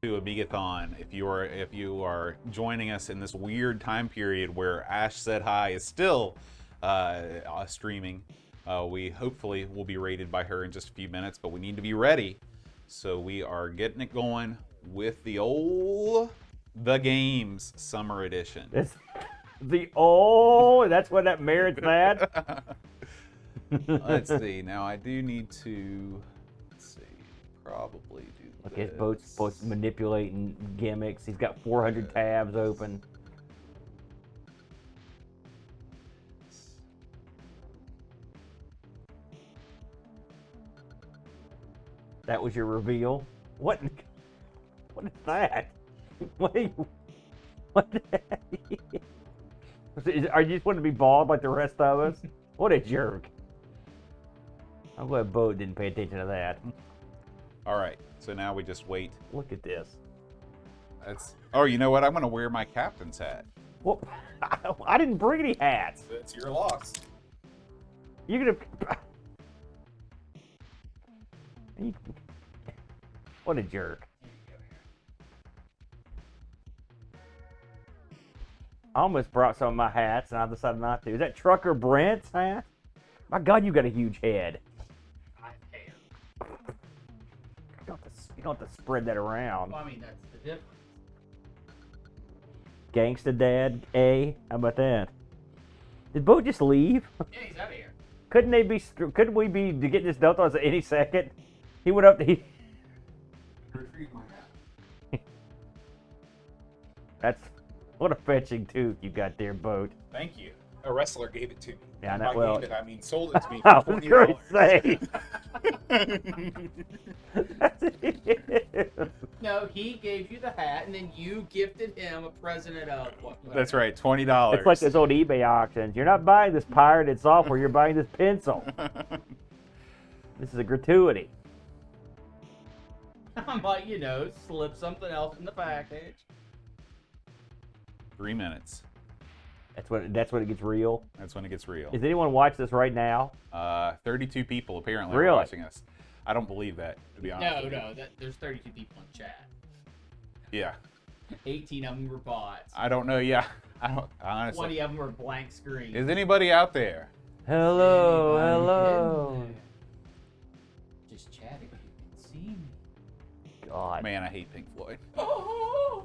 to Amigathon. If you are joining us in this weird time period where Ash Said Hi is still streaming, we hopefully will be rated by her in just a few minutes, but we need to be ready. So we are getting it going with The Games Summer Edition. It's that's what that merits that. Let's see. Now I do need to probably do Look at Boat's manipulating gimmicks. He's got 400 tabs open. That was your reveal? What is that? What are you... What the heck? Are you just wanting to be bald like the rest of us? What a jerk. I'm glad Boat didn't pay attention to that. All right, so now we just wait. Look at this. Oh, you know what? I'm going to wear my captain's hat. Well, I didn't bring any hats. It's your loss. You're going to... What a jerk. I almost brought some of my hats, and I decided not to. Is that Trucker Brent's hat? My God, you got a huge head. I have hair. You don't have to spread that around. Well, I mean, that's the difference. Gangsta Dad, A. How about that? Did Bo just leave? Yeah, he's out of here. Couldn't we be getting this dealt on any second? He went up to... Retrieve my hat. That's... What a fetching tooth you got there, Boat. Thank you. A wrestler gave it to me. Yeah, By well... gave it, I mean sold it to me I for was $20. going to say... No, he gave you the hat, and then you gifted him a present of what? That's right, $20. It's like those old eBay auctions. You're not buying this pirated software, you're buying this pencil. This is a gratuity. I'm like, slip something else in the package. 3 minutes. That's when it gets real. That's when it gets real. Is anyone watch this right now? 32 people apparently Really? are watching us. I don't believe that, to be honest. No, there's 32 people in chat. Yeah. 18 of them were bots. I don't know. Yeah. I don't honestly. 20 of them were blank screens. Is anybody out there? Hello. Just chatting. You can see me. God. Man, I hate Pink Floyd.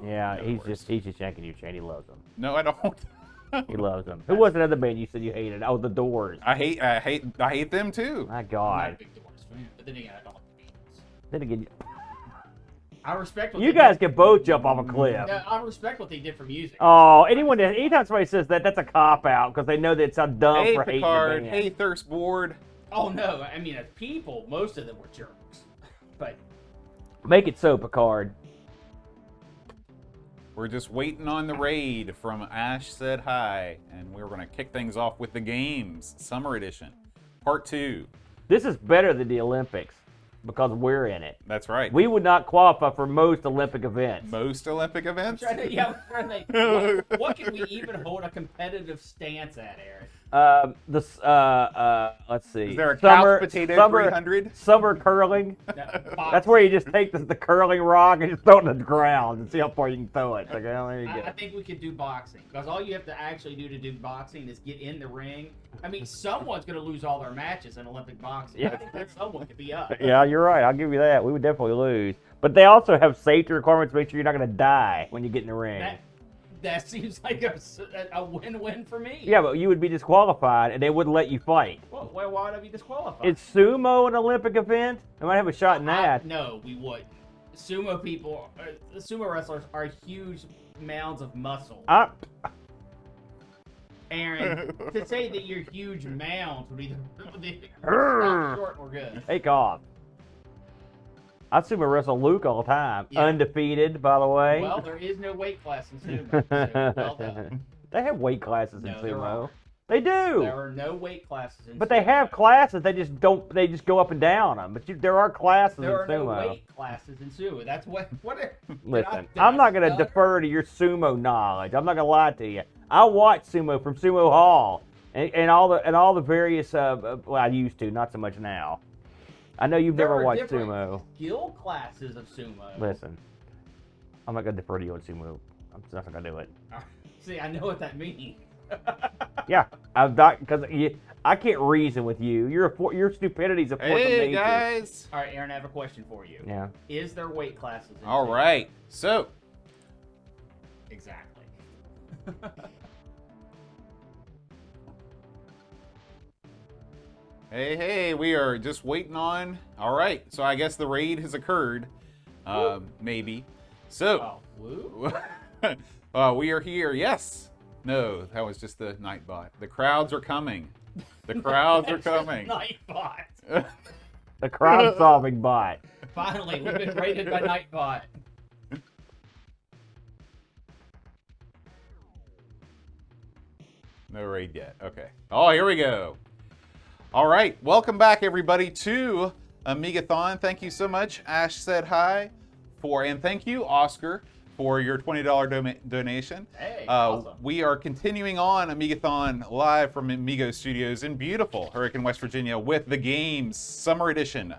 Yeah, They're he's the worst. just yanking you, Shane. He loves them. No, I don't. He loves them. Who was another band you said you hated? Oh, The Doors. I hate them too. My I'm not a God. big Doors fan, but then again, I don't like the Beatles. Then again, I respect what you they guys did. can both jump off a cliff. No, I respect what they did for music. Oh, anytime somebody says that, that's a cop-out because they know that it's dumb Hey, for hating Picard. the band. Hey, Thirstboard. Oh no, I mean, as people, most of them were jerks. But Make it so, Picard. We're just waiting on the raid from Ash Said Hi, and we're going to kick things off with The Games Summer Edition, Part 2. This is better than the Olympics because we're in it. That's right. We would not qualify for most Olympic events. Most Olympic events? I'm trying to think, what can we even hold a competitive stance at, Eric? Let's see. Is there a couch potato 300? Summer curling. No, That's where you just take the curling rock and just throw it on the ground and see how far you can throw it. Like, oh, there you go. I think we could do boxing because all you have to actually do to do boxing is get in the ring. I mean, someone's going to lose all their matches in Olympic boxing. Yeah. I think that someone could be us. Yeah, you're right. I'll give you that. We would definitely lose. But they also have safety requirements to make sure you're not going to die when you get in the ring. That seems like a win-win for me. Yeah, but you would be disqualified and they wouldn't let you fight. Well, why would I be disqualified? Is sumo an Olympic event? I might have a shot in that. No, we wouldn't. Sumo people, the sumo wrestlers are huge mounds of muscle. Aaron, to say that you're huge mounds would be stop short. We're good. Take off. I sumo wrestle Luke all the time. Yeah. Undefeated, by the way. Well, there is no weight class in sumo. So well done. They have weight classes in No, there sumo. are. They do. There are no weight classes in But sumo. they have classes. They just don't. They just go up and down them. But there are classes There are in no sumo. weight classes in sumo. That's what. Listen, I'm not going to defer to your sumo knowledge. I'm not going to lie to you. I watch sumo from Sumo Hall and all the various. Well, I used to, not so much now. I know you've There never are watched different sumo. skill classes of sumo. Listen, I'm not gonna defer to you on sumo. I'm just not gonna do it. See, I know what that means. Yeah, I'm not because I can't reason with you. Your stupidity's a force of Hey, nature. guys. All right, Aaron, I have a question for you. Yeah. Is there weight classes? In All Zen? right. So, Exactly. hey, we are just waiting on. All right. So I guess the raid has occurred. Maybe. So, Woo? we are here. Yes. No, that was just the Nightbot. The crowds are coming. The crowds are coming. Nightbot. The crowd-solving bot. Finally, we've been raided by Nightbot. No raid yet. Okay. Oh, here we go. All right. Welcome back, everybody, to Amigathon. Thank you so much. Ash said hi and thank you, Oscar, for your $20 donation. Hey, awesome. We are continuing on Amigathon live from Amigos Studios in beautiful Hurricane, West Virginia with the games Summer Edition.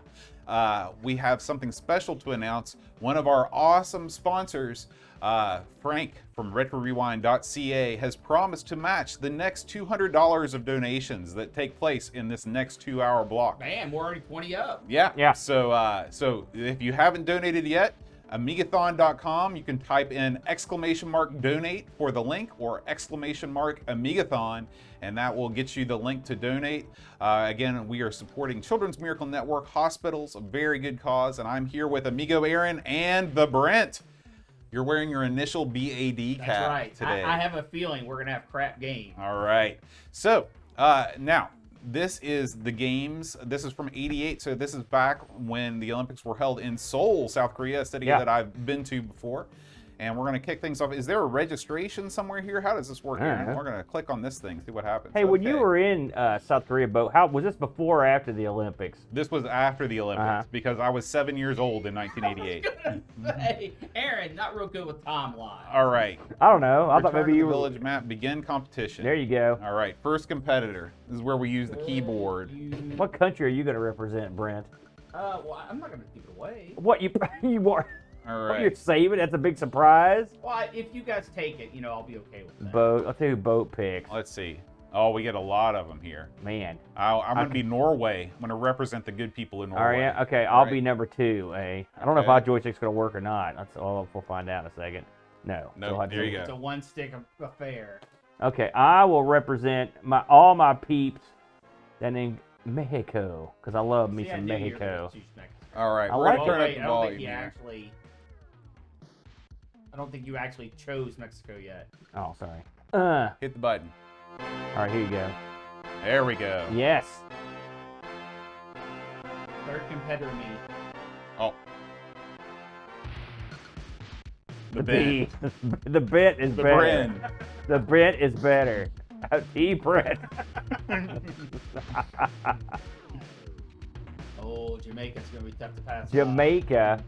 We have something special to announce. One of our awesome sponsors, Frank from RetroRewind.ca, has promised to match the next $200 of donations that take place in this next 2-hour block. Man, we're already 20 up. Yeah. So if you haven't donated yet, Amigathon.com, you can type in !donate for the link or !Amigathon, and that will get you the link to donate. Again, we are supporting Children's Miracle Network Hospitals, a very good cause, and I'm here with Amigo Aaron and the Brent. You're wearing your initial BAD cap That's right. today. I have a feeling we're going to have crap games. All right. So, now, this is the games. This is from '88, so this is back when the Olympics were held in Seoul, South Korea, a city that I've been to before. And we're going to kick things off. Is there a registration somewhere here? How does this work? Aaron? We're going to click on this thing, see what happens. Hey, when you were in South Korea, Boat, how was this before or after the Olympics? This was after the Olympics because I was 7 years old in 1988. Hey, Aaron, not real good with timeline. All right. I don't know. I thought Return maybe to you the were. village map. Begin competition. There you go. All right. First competitor. This is where we use the keyboard. What country are you going to represent, Brent? Well, I'm not going to give it away. What you are? All What, right. you're saving? That's a big surprise. Well, if you guys take it, I'll be okay with that. Boat. I'll tell you who Boat picks. Let's see. Oh, we get a lot of them here. Man. I'm going to be Norway. I'm going to represent the good people in Norway. All right. Okay. All I'll right. be number 2. I don't know if my joystick's going to work or not. That's all we'll find out in a second. No. No, there you go. It's a one-stick affair. Okay. I will represent all my peeps down in Mexico because I love me See, I some knew you were gonna Mexico. choose Mexico. All right. I We're like going to turn up Wait, the I don't volume think you here. actually. I don't think you actually chose Mexico yet. Oh, sorry. Hit the button. All right. Here you go. There we go. Yes. Third competitor me. Oh. The B. bin. The bit is The better. Bren. The bit is better. T-Brent. Oh, Jamaica's gonna be tough to pass. by. Jamaica.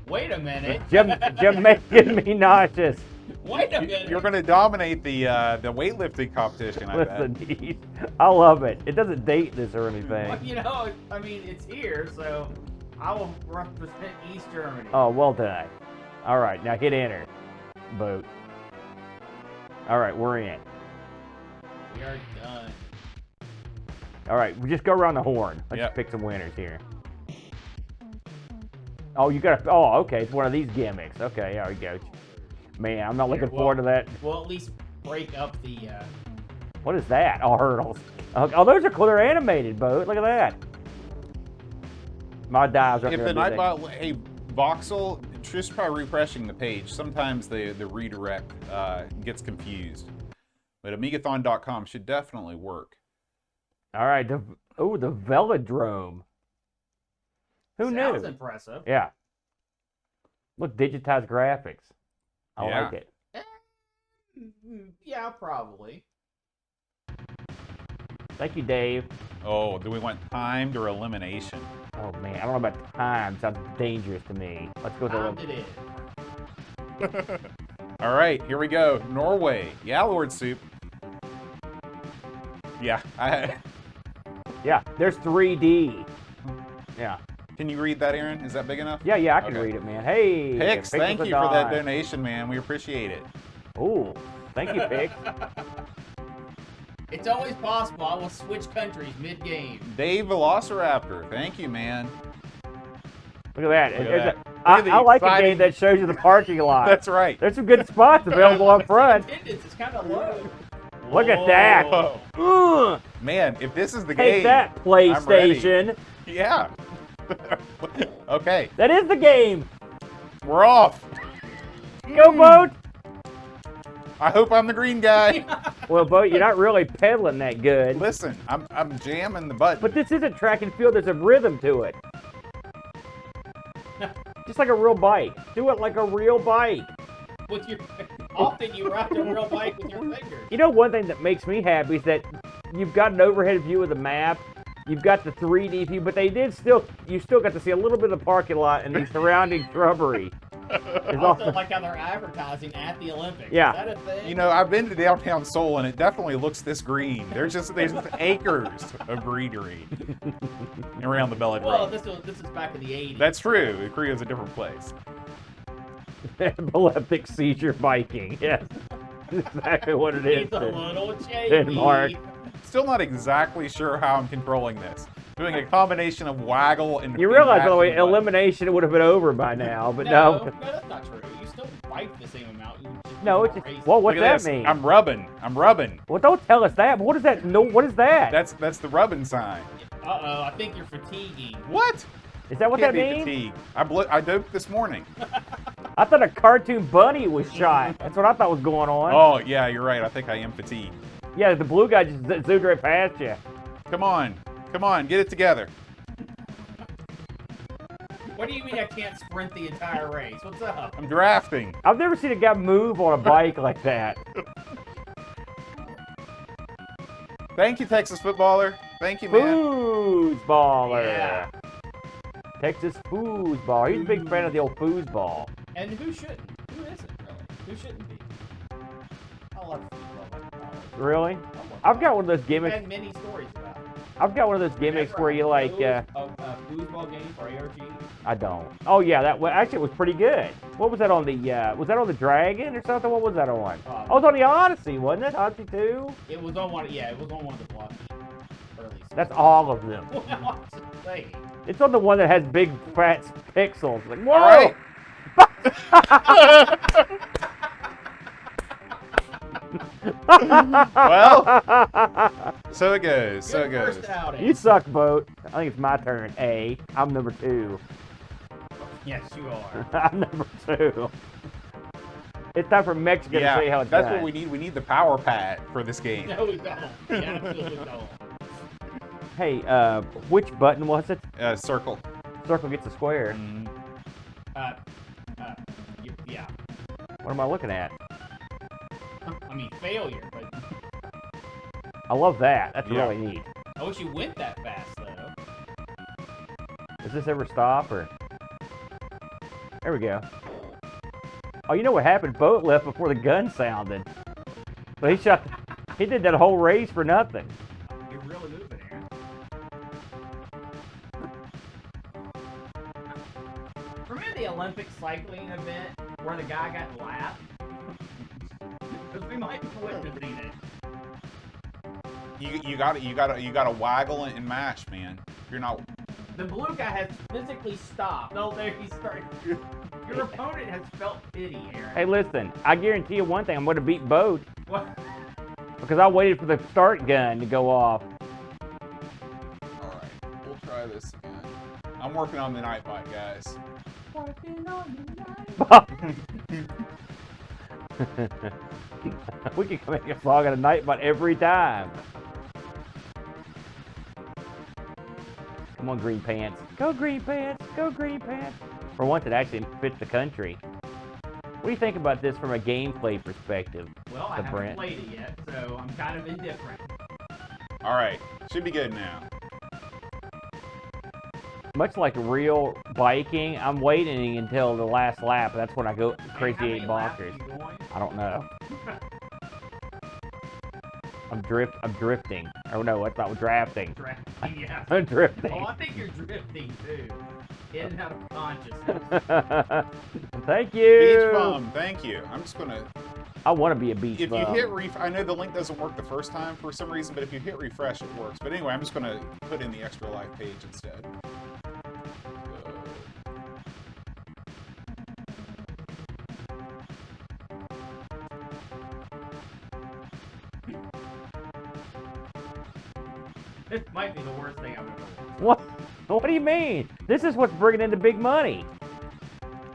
Wait a minute. Jamaican me nauseous. Wait a minute. You're going to dominate the weightlifting competition, I bet. Listen, I love it. It doesn't date this or anything. Well, I mean, it's here, so I will represent East Germany. Oh, well done. All right, now hit enter. Boat. All right, we're in. We are done. All right, we just go around the horn. Let's Yep. pick some winners here. Oh, you got to. Oh, okay. It's one of these gimmicks. Okay, there we go. Man, I'm not looking forward to that. We'll at least break up the. What is that? Oh, hurdles. Oh, those are cool. They're animated, Boat. Look at that. My dives are If there. the Nightbot, hey, Voxel, just try refreshing the page. Sometimes the redirect gets confused. But Amigathon.com should definitely work. All right. The Velodrome. Who Sounds knew? impressive. Yeah. Look, digitized graphics. I Yeah. like it. Yeah, probably. Thank you, Dave. Oh, do we want timed or elimination? Oh man, I don't know about time. Sounds dangerous to me. Let's go Timed to it is. All right, here we go. Norway. Yeah, Lord Soup. Yeah. Yeah, there's 3D. Yeah. Can you read that, Aaron? Is that big enough? Yeah, I can Okay. read it, man. Hey, Pix, thank you for that donation. donation, man. We appreciate it. Ooh, thank you, Pix. It's always possible. I will switch countries mid-game. Dave Velociraptor, thank you, man. Look at that. Look at It's that. a- Look at the I like a exciting- game that shows you the parking lot. That's right. There's some good spots available up front. Attendance is kind of low. Look at that. Whoa. Ugh, Man, if this is the take game, that, I'm ready. PlayStation. Yeah. Okay, That is the game. we're off. Go, Boat. I hope I'm the green guy. Well, Boat, you're not really pedaling that good. Listen, I'm jamming the button. But this isn't track and field. There's a rhythm to it. Just like a real bike. Do it like a real bike. With your, often you ride a real bike with your fingers. You know, one thing that makes me happy is that you've got an overhead view of the map. You've got the 3D view, but you still got to see a little bit of the parking lot and the surrounding shrubbery. It's Also, awesome. like how they're advertising at the Olympics. Yeah. Is that a thing? You know, I've been to downtown Seoul, and it definitely looks this green. There's just acres of greenery around the velodrome. Well, this is back in the 80s. That's true. Korea's a different place. Epileptic seizure biking. Yes. That's exactly what it is. It's a little shaky. Mark. Still not exactly sure how I'm controlling this. Doing a combination of waggle and. You realize, by the way, and mashing elimination would have been over by now, but No, no. that's not true. You still bite the same amount. You just No, do it's more just, racing. well, Look what's at that this. mean? I'm rubbing. Well, don't tell us that. What is that? No, what is that? That's the rubbing sign. Uh-oh, I think you're fatiguing. What? Is that what Can't that be means? fatigue. I doped this morning. I thought a cartoon bunny was shot. That's what I thought was going on. Oh yeah, you're right. I think I am fatigued. Yeah, the blue guy just zoomed right past you. Come on, get it together. What do you mean I can't sprint the entire race? What's up? I'm drafting. I've never seen a guy move on a bike like that. Thank you, Texas footballer. Thank you, man. Foosballer. Yeah. Texas foosball. He's a big fan of the old foosball. And who shouldn't? Who isn't, really? Who shouldn't be? I love football. Really? I've got one of those I've gimmicks. had many stories about it. I've got one of those gimmicks where you like. A foosball game for ARG. I don't. Oh yeah, actually it was pretty good. What was that on the? Was that on the Dragon or something? What was that on? Oh, it was on the Odyssey, wasn't it? Odyssey 2. It was on one. Yeah, it was on one of the blocky early. That's all of them. Well, I'm just saying. It's on the one that has big fat pixels. Like, whoa! All right. Well, so it goes. So it Good goes. first outing. You suck, Boat. I think it's my turn. A. I'm number 2. Yes, you are. I'm number 2. It's time for Mexico to see how it's that's done. what we need. We need the power pad for this game. No, we don't. We absolutely don't. Hey, which button was it? Circle. Circle gets a square. Mhm. Yeah. What am I looking at? I mean, failure, but I love that. That's Yeah. really neat. I wish you went that fast, though. Does this ever stop or? There we go. Oh, you know what happened? Boat left before the gun sounded. So he shot. He did that whole race for nothing. You're really moving, Aaron. Remember the Olympic cycling event where the guy got lapped? Because we might be witnessing it. You gotta waggle and mash, man. You're not. The blue guy has physically stopped. Oh, there he started. Your opponent has felt pity, Aaron. Hey, listen. I guarantee you one thing. I'm going to beat Boat What? because I waited for the start gun to go off. All right, we'll try this again. I'm working on the night bike, guys. We can make a vlog at a night, but every time. Come on, Green Pants. Go Green Pants. Go Green Pants. For once, it actually fits the country. What do you think about this from a gameplay perspective? Well, I The haven't Brent. played it yet, so I'm kind of indifferent. All right, should be good now. Much like real biking, I'm waiting until the last lap. That's when I go crazy How many 8 laps bonkers. are you going? I don't know. I'm drifting. Oh no, that's not drafting. Drafting, yeah. I'm drifting. Oh, I think you're drifting too. In and out of consciousness. Thank you. Beach bum, thank you. I'm just gonna. I want to be a beach If bum. you hit I know the link doesn't work the first time for some reason, but if you hit refresh, it works. But anyway, I'm just gonna put in the extra life page instead. This might be the worst thing I've ever watched. What? What do you mean? This is what's bringing in the big money.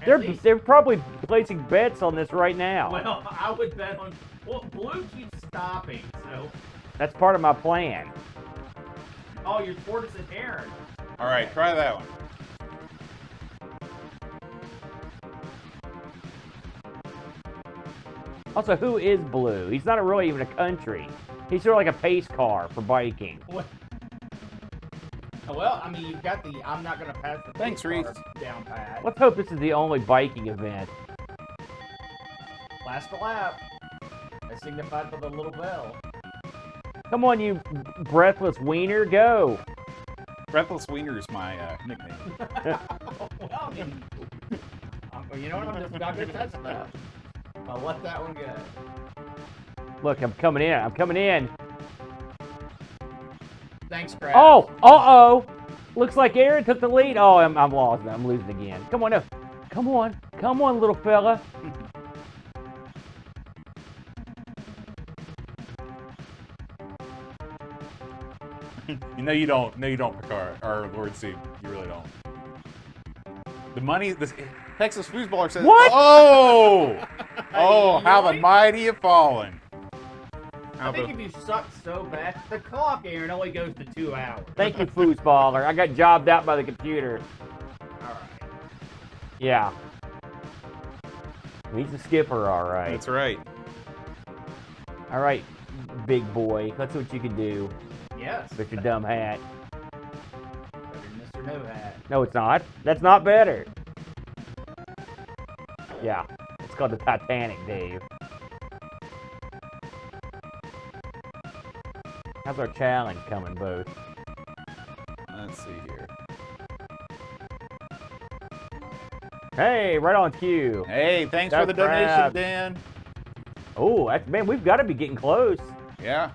At least- They're probably placing bets on this right now. Well, I would bet on. Well, blue keeps stopping, so. That's part of my plan. Oh, you're tortoise and heron. All right, try that one. Also, who is Blue? He's not really even a country. He's sort of like a pace car for biking. What? Well, I mean, you've got the I'm not going to pass the Thanks, pace car Reese. down pat. Let's hope this is the only biking event. Last lap. I signified for the little bell. Come on, you breathless wiener, go. Breathless Wiener is my nickname. Well, I mean, you know what? I'm just not going to touch that. I'll let that one go. Look, I'm coming in. I'm coming in. Thanks, Crab. Oh, uh-oh. Looks like Aaron took the lead. Oh, I'm lost. I'm losing again. Come on, no. Come on. Come on, little fella. No, you don't. No, you don't, Picard. Or Lord Soup. You really don't. The money, this Texas foosballer says. What? Oh! Oh, how the mighty have fallen. I think if you suck so bad, the clock, Aaron, only goes to 2 hours. Thank you, foosballer. I got jobbed out by the computer. All right. Yeah. He's the skipper, all right. That's right. All right, big boy. Let's see what you can do Yes. with your dumb hat. Better than Mr. No Hat. No, it's not. That's not better. Yeah, it's called the Titanic, Dave. How's our challenge coming, Boat? Let's see here. Hey, right on cue. Hey, thanks for That's the donation, crab. Dan. Oh, man, we've got to be getting close. Yeah.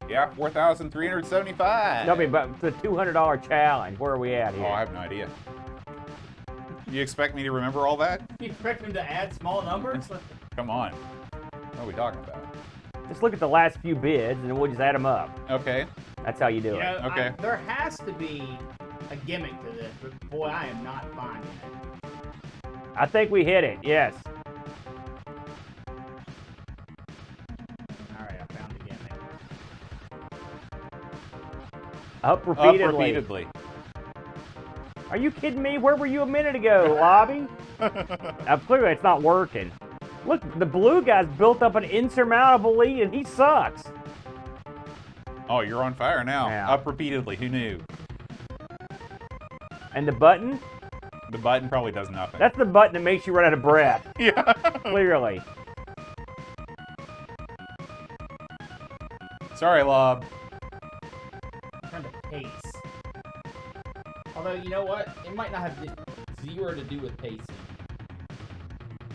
Yeah, 4,375. Tell me about the $200 challenge. Where are we at here? Oh, I have no idea. You expect me to remember all that? You expect him to add small numbers? Come on. What are we talking about? Just look at the last few bids, and then we'll just add them up. Okay. That's how you do You it. know, Okay. there has to be a gimmick to this, but boy, I am not finding it. I think we hit it. Yes. All right, I found the gimmick. Up Up repeatedly. repeatedly. Are you kidding me? Where were you a minute ago, Lobby? Clearly, it's not working. Look, the blue guy's built up an insurmountable lead, and he sucks. Oh, you're on fire now. Yeah. Up repeatedly. Who knew? And the button? The button probably does nothing. That's the button that makes you run out of breath. Yeah. Clearly. Sorry, Lob. Kind of pace. Although, you know what? It might not have zero to do with pacing.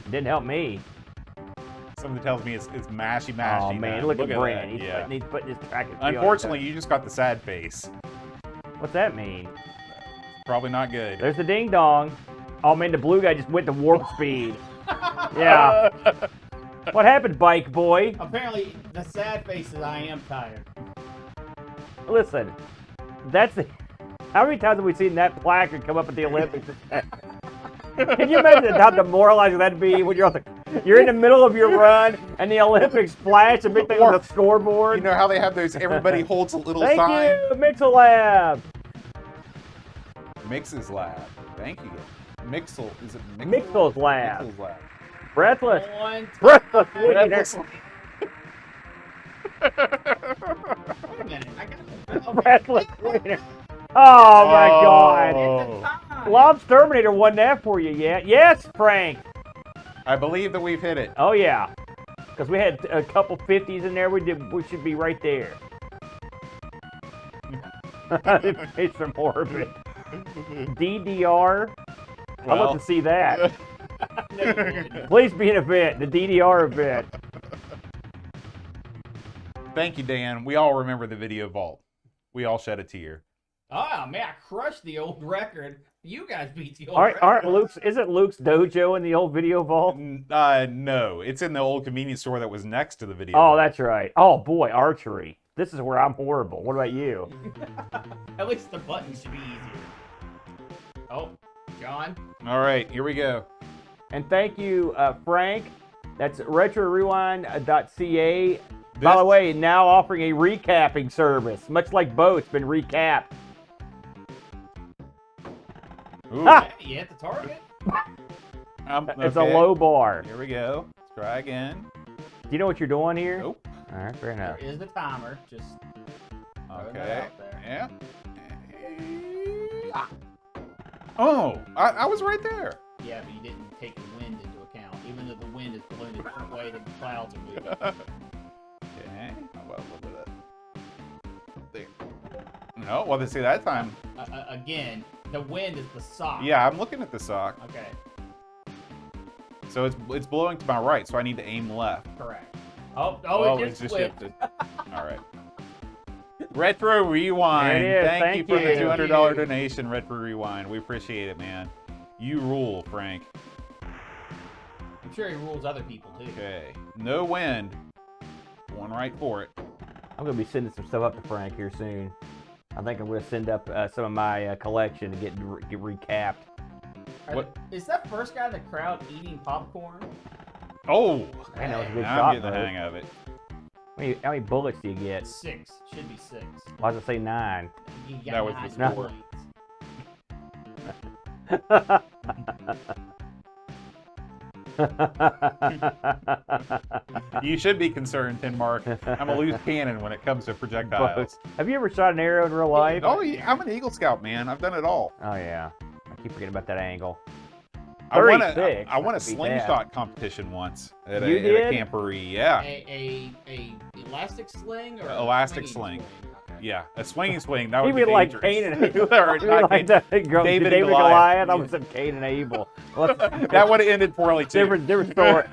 Didn't help me. Something tells me it's mashy. Oh, man, now. look at Brent. That. Yeah. He's putting his track and field on Unfortunately, his you just got the sad face. toe. What's that mean? Probably not good. There's the ding dong. Oh, man, the blue guy just went to warp speed. Yeah. What happened, bike boy? Apparently, the sad face is I am tired. Listen, that's the... How many times have we seen that placard come up at the Olympics? Can you imagine how demoralizing that'd be when you're in the middle of your run and the Olympics flash a big thing on the scoreboard? You know how they have those, everybody holds a little Thank sign? you, Mixolab. Mix's Lab. Thank you. Mixel. Is it Mixel's Lab. Mixel's Lab. Breathless. One Breathless. Breathless. Wait a minute. I got the Breathless winner. Oh, my God. Oh. Lob's Terminator wasn't that for you yet. Yes, Frank. I believe that we've hit it. Oh, yeah. Because we had a couple 50s in there. We should be right there. It's some morbid. DDR. I'd love to see that. No, you wouldn't. Please be an event. The DDR event. Thank you, Dan. We all remember the video vault. We all shed a tear. Oh man, I crushed the old record. You guys beat the old record. Aren't Luke's? Isn't Luke's dojo in the old video vault? No, it's in the old convenience store that was next to the video. Oh, vault. that's right. Oh boy, archery. This is where I'm horrible. What about you? At least the buttons should be easier. Oh, John. All right, here we go. And thank you, Frank. That's retrorewind.ca. By the way, now offering a recapping service, much like Boat's been recapped. Ooh, Ah! You hit the target. It's a low bar. Here we go. Let's try again. Do you know what you're doing here? Nope. All right, fair enough. There is the timer. Just throw that Okay. out there. Yeah. Oh, I was right there. Yeah, but you didn't take the wind into account, even though the wind is blowing a different way than the clouds are moving. Okay. Well, look at that. There. No, well, see that time. Again, the wind is the sock. Yeah, I'm looking at the sock. Okay, So it's blowing to my right, so I need to aim left. correct. Oh, it it's just just flipped. shifted. All right. Retro Rewind. There it is. Thank you Thank for the you. $200 donation, Retro Rewind. We appreciate it, man. You rule, Frank. I'm sure he rules other people too. Okay. No wind. Going right for it. I'm going to be sending some stuff up to Frank here soon. I think I'm going to send up some of my collection to get recapped. Is that first guy in the crowd eating popcorn? Oh, Man, that was a good now shot, I'm getting the though. hang of it. How many bullets do you get? 6. Should be 6. Why does it say 9? You got That was 9 the score. points. You should be concerned, Tin Mark. I'm a loose cannon when it comes to projectiles. Have you ever shot an arrow in real life? Oh, yeah, I'm an Eagle Scout, man. I've done it all. Oh, yeah. I keep forgetting about that angle. I won 36. a I could beat slingshot competition once at You a did? camporee. Yeah. A elastic sling or a Elastic swinging sling. Okay. Yeah, a swinging swing. That would You be mean like dangerous. Cain and Abel? Or You mean not like Cain. the David David and and Goliath? Goliath. I was some Cain and Abel. Well, That would have ended poorly too. different story.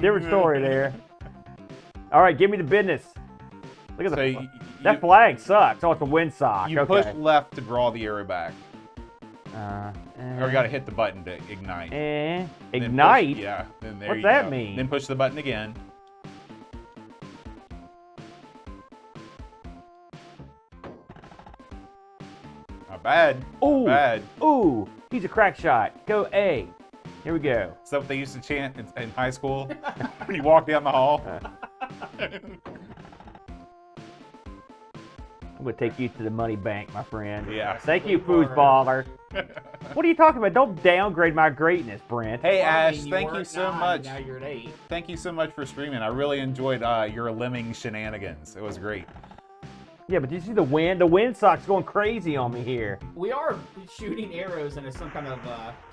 Different story there. All right, give me the business. Look at So that flag sucks. Oh, it's a windsock. you okay. push left to draw the arrow back, Uh, or you got to hit the button to ignite. Then push- ignite. yeah. Then there What's you that go. mean? Then push the button again. Not bad. Ooh. Bad. Ooh, he's a crack shot. Go A. Here we go. Is that what they used to chant in high school when you walk down the hall? I'm gonna take you to the money bank, my friend. Yeah. Thank you, foosballer. What are you talking about? Don't downgrade my greatness, Brent. Hey Well, I Ash, mean, thank you weren't so 9, much. Now you're at 8. Thank you so much for streaming. I really enjoyed your lemming shenanigans. It was great. Yeah, but did you see the wind? The windsock's going crazy on me here. We are shooting arrows into some kind of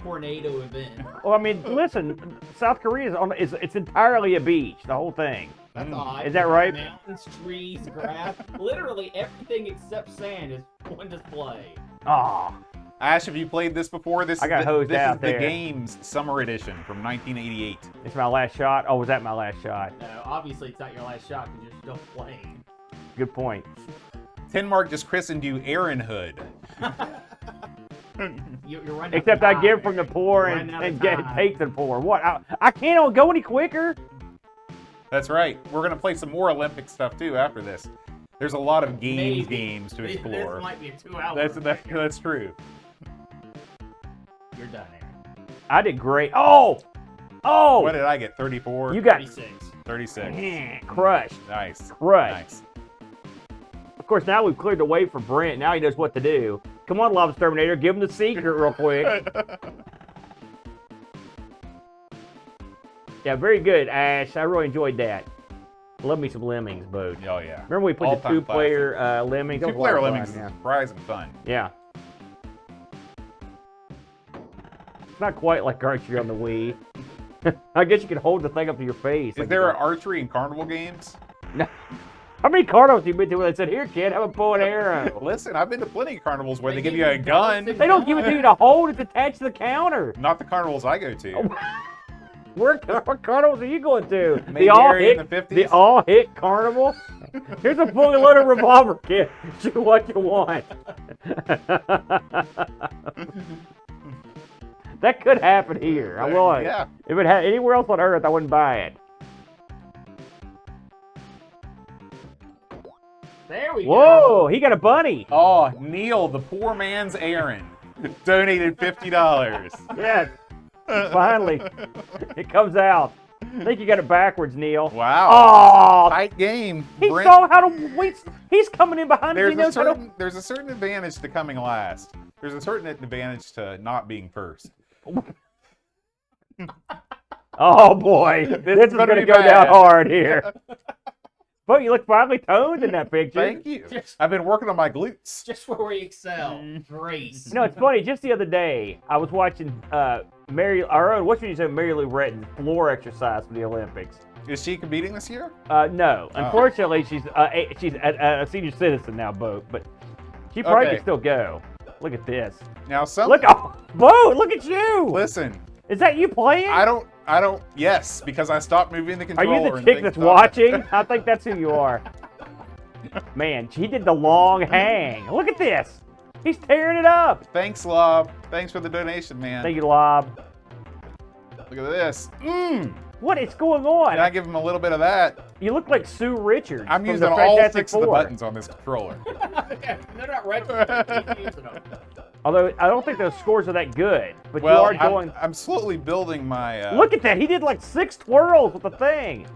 tornado event. Well, I mean, listen, South Korea is it's entirely a beach, the whole thing. That's odd. Is that right? Mountains, trees, grass, literally everything except sand is on display. Ah, Ash, have you played this before? This I got is hosed this out is there. the game's summer edition from 1988. it's my last shot. Oh, was that my last shot? No, obviously it's not your last shot because you're still playing. Good point. Tin Mark just christened you Aaron Hood. You're running Except out I of give time, from the man. poor You're and running out of get time. take to the poor. What? I can't go any quicker. That's right. We're gonna play some more Olympic stuff too after this. There's a lot of Maybe. games to This explore. might be a 2-hour. That's true. You're done, Aaron. I did great. Oh, What did I get? 34. you got 36. 36. crushed. Nice. Crushed. Nice. Of course, now we've cleared the way for Brent. Now he knows what to do. Come on, Love Exterminator, give him the secret real quick. Yeah, very good, Ash. I really enjoyed that. Love me some lemmings, Boat. Oh yeah. Remember we put the All-time two-player lemmings? That was a lot Two-player of fun, lemmings is yeah. surprising fun. Yeah. It's not quite like archery on the Wii. I guess you can hold the thing up to your face. Is there archery and carnival games? No. How many carnivals you been to where they said, "Here, kid, have a bow and arrow"? Listen, I've been to plenty of carnivals where they give you a gun. They don't give it to you to hold; it's attached to the counter. Not the carnivals I go to. What carnivals are you going to? Maybe area in the 50s? The all hit carnival. Here's a fully loaded revolver, kid. Shoot what you want. That could happen here. I will. Yeah. If it had anywhere else on Earth, I wouldn't buy it. There we go. Whoa, he got a bunny. Oh, Neil, the poor man's Aaron, donated $50. Yes, finally, it comes out. I think you got it backwards, Neil. Wow. Oh, Tight game. he Brent. saw how to wait. He's coming in behind us. He knows how to. There's a certain advantage to coming last. There's a certain advantage to not being first. Oh boy, this is gonna gonna be go down bad. hard here. But you look finely toned in that picture. Thank you. I've been working on my glutes. Just where we excel. Grace. You know, it's funny. Just the other day, I was watching Mary Lou Retton's floor exercise for the Olympics. Is she competing this year? No, unfortunately, she's a senior citizen now, Boat, but she probably Okay. can still go. Look at this. Now some. Look, oh, Boat, look at you. Listen, Is that you playing? I don't. Yes, because I stopped moving the Are controller. you the and chick things that's stopped. watching? I think that's who you are. Man, he did the long hang. Look at this. He's tearing it up. Thanks, Lob. Thanks for the donation, man. Thank you, Lob. Look at this. What is going on? Can I give him a little bit of that? You look like Sue Richards. I'm from using the all Fantastic 6 of the Four. buttons on this controller. They're not registered. Keep using them. Although I don't think those scores are that good, but Well, you are going. I'm slowly building my. Look at that! He did like 6 twirls with the thing.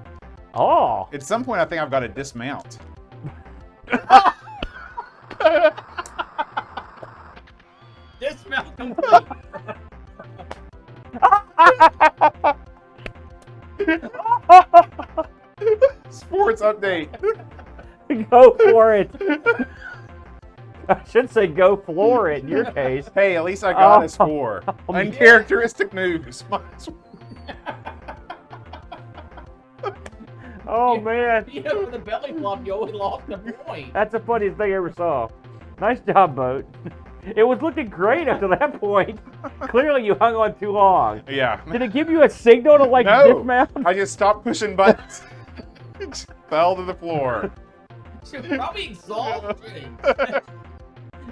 Oh, At some point, I think I've got to dismount. Dismount complete. Sports update. go for it! I should say go floor it in your case. Hey, at least I got Oh. a score. Uncharacteristic news. Oh man, You know, for the belly flop, you always lost the point. that's the funniest thing I ever saw. Nice job, Boat. It was looking great up to that point. Clearly, you hung on too long. Yeah. Did it give you a signal to like No, dismount? I just stopped pushing buttons. Just fell to the floor. She's probably exhausted.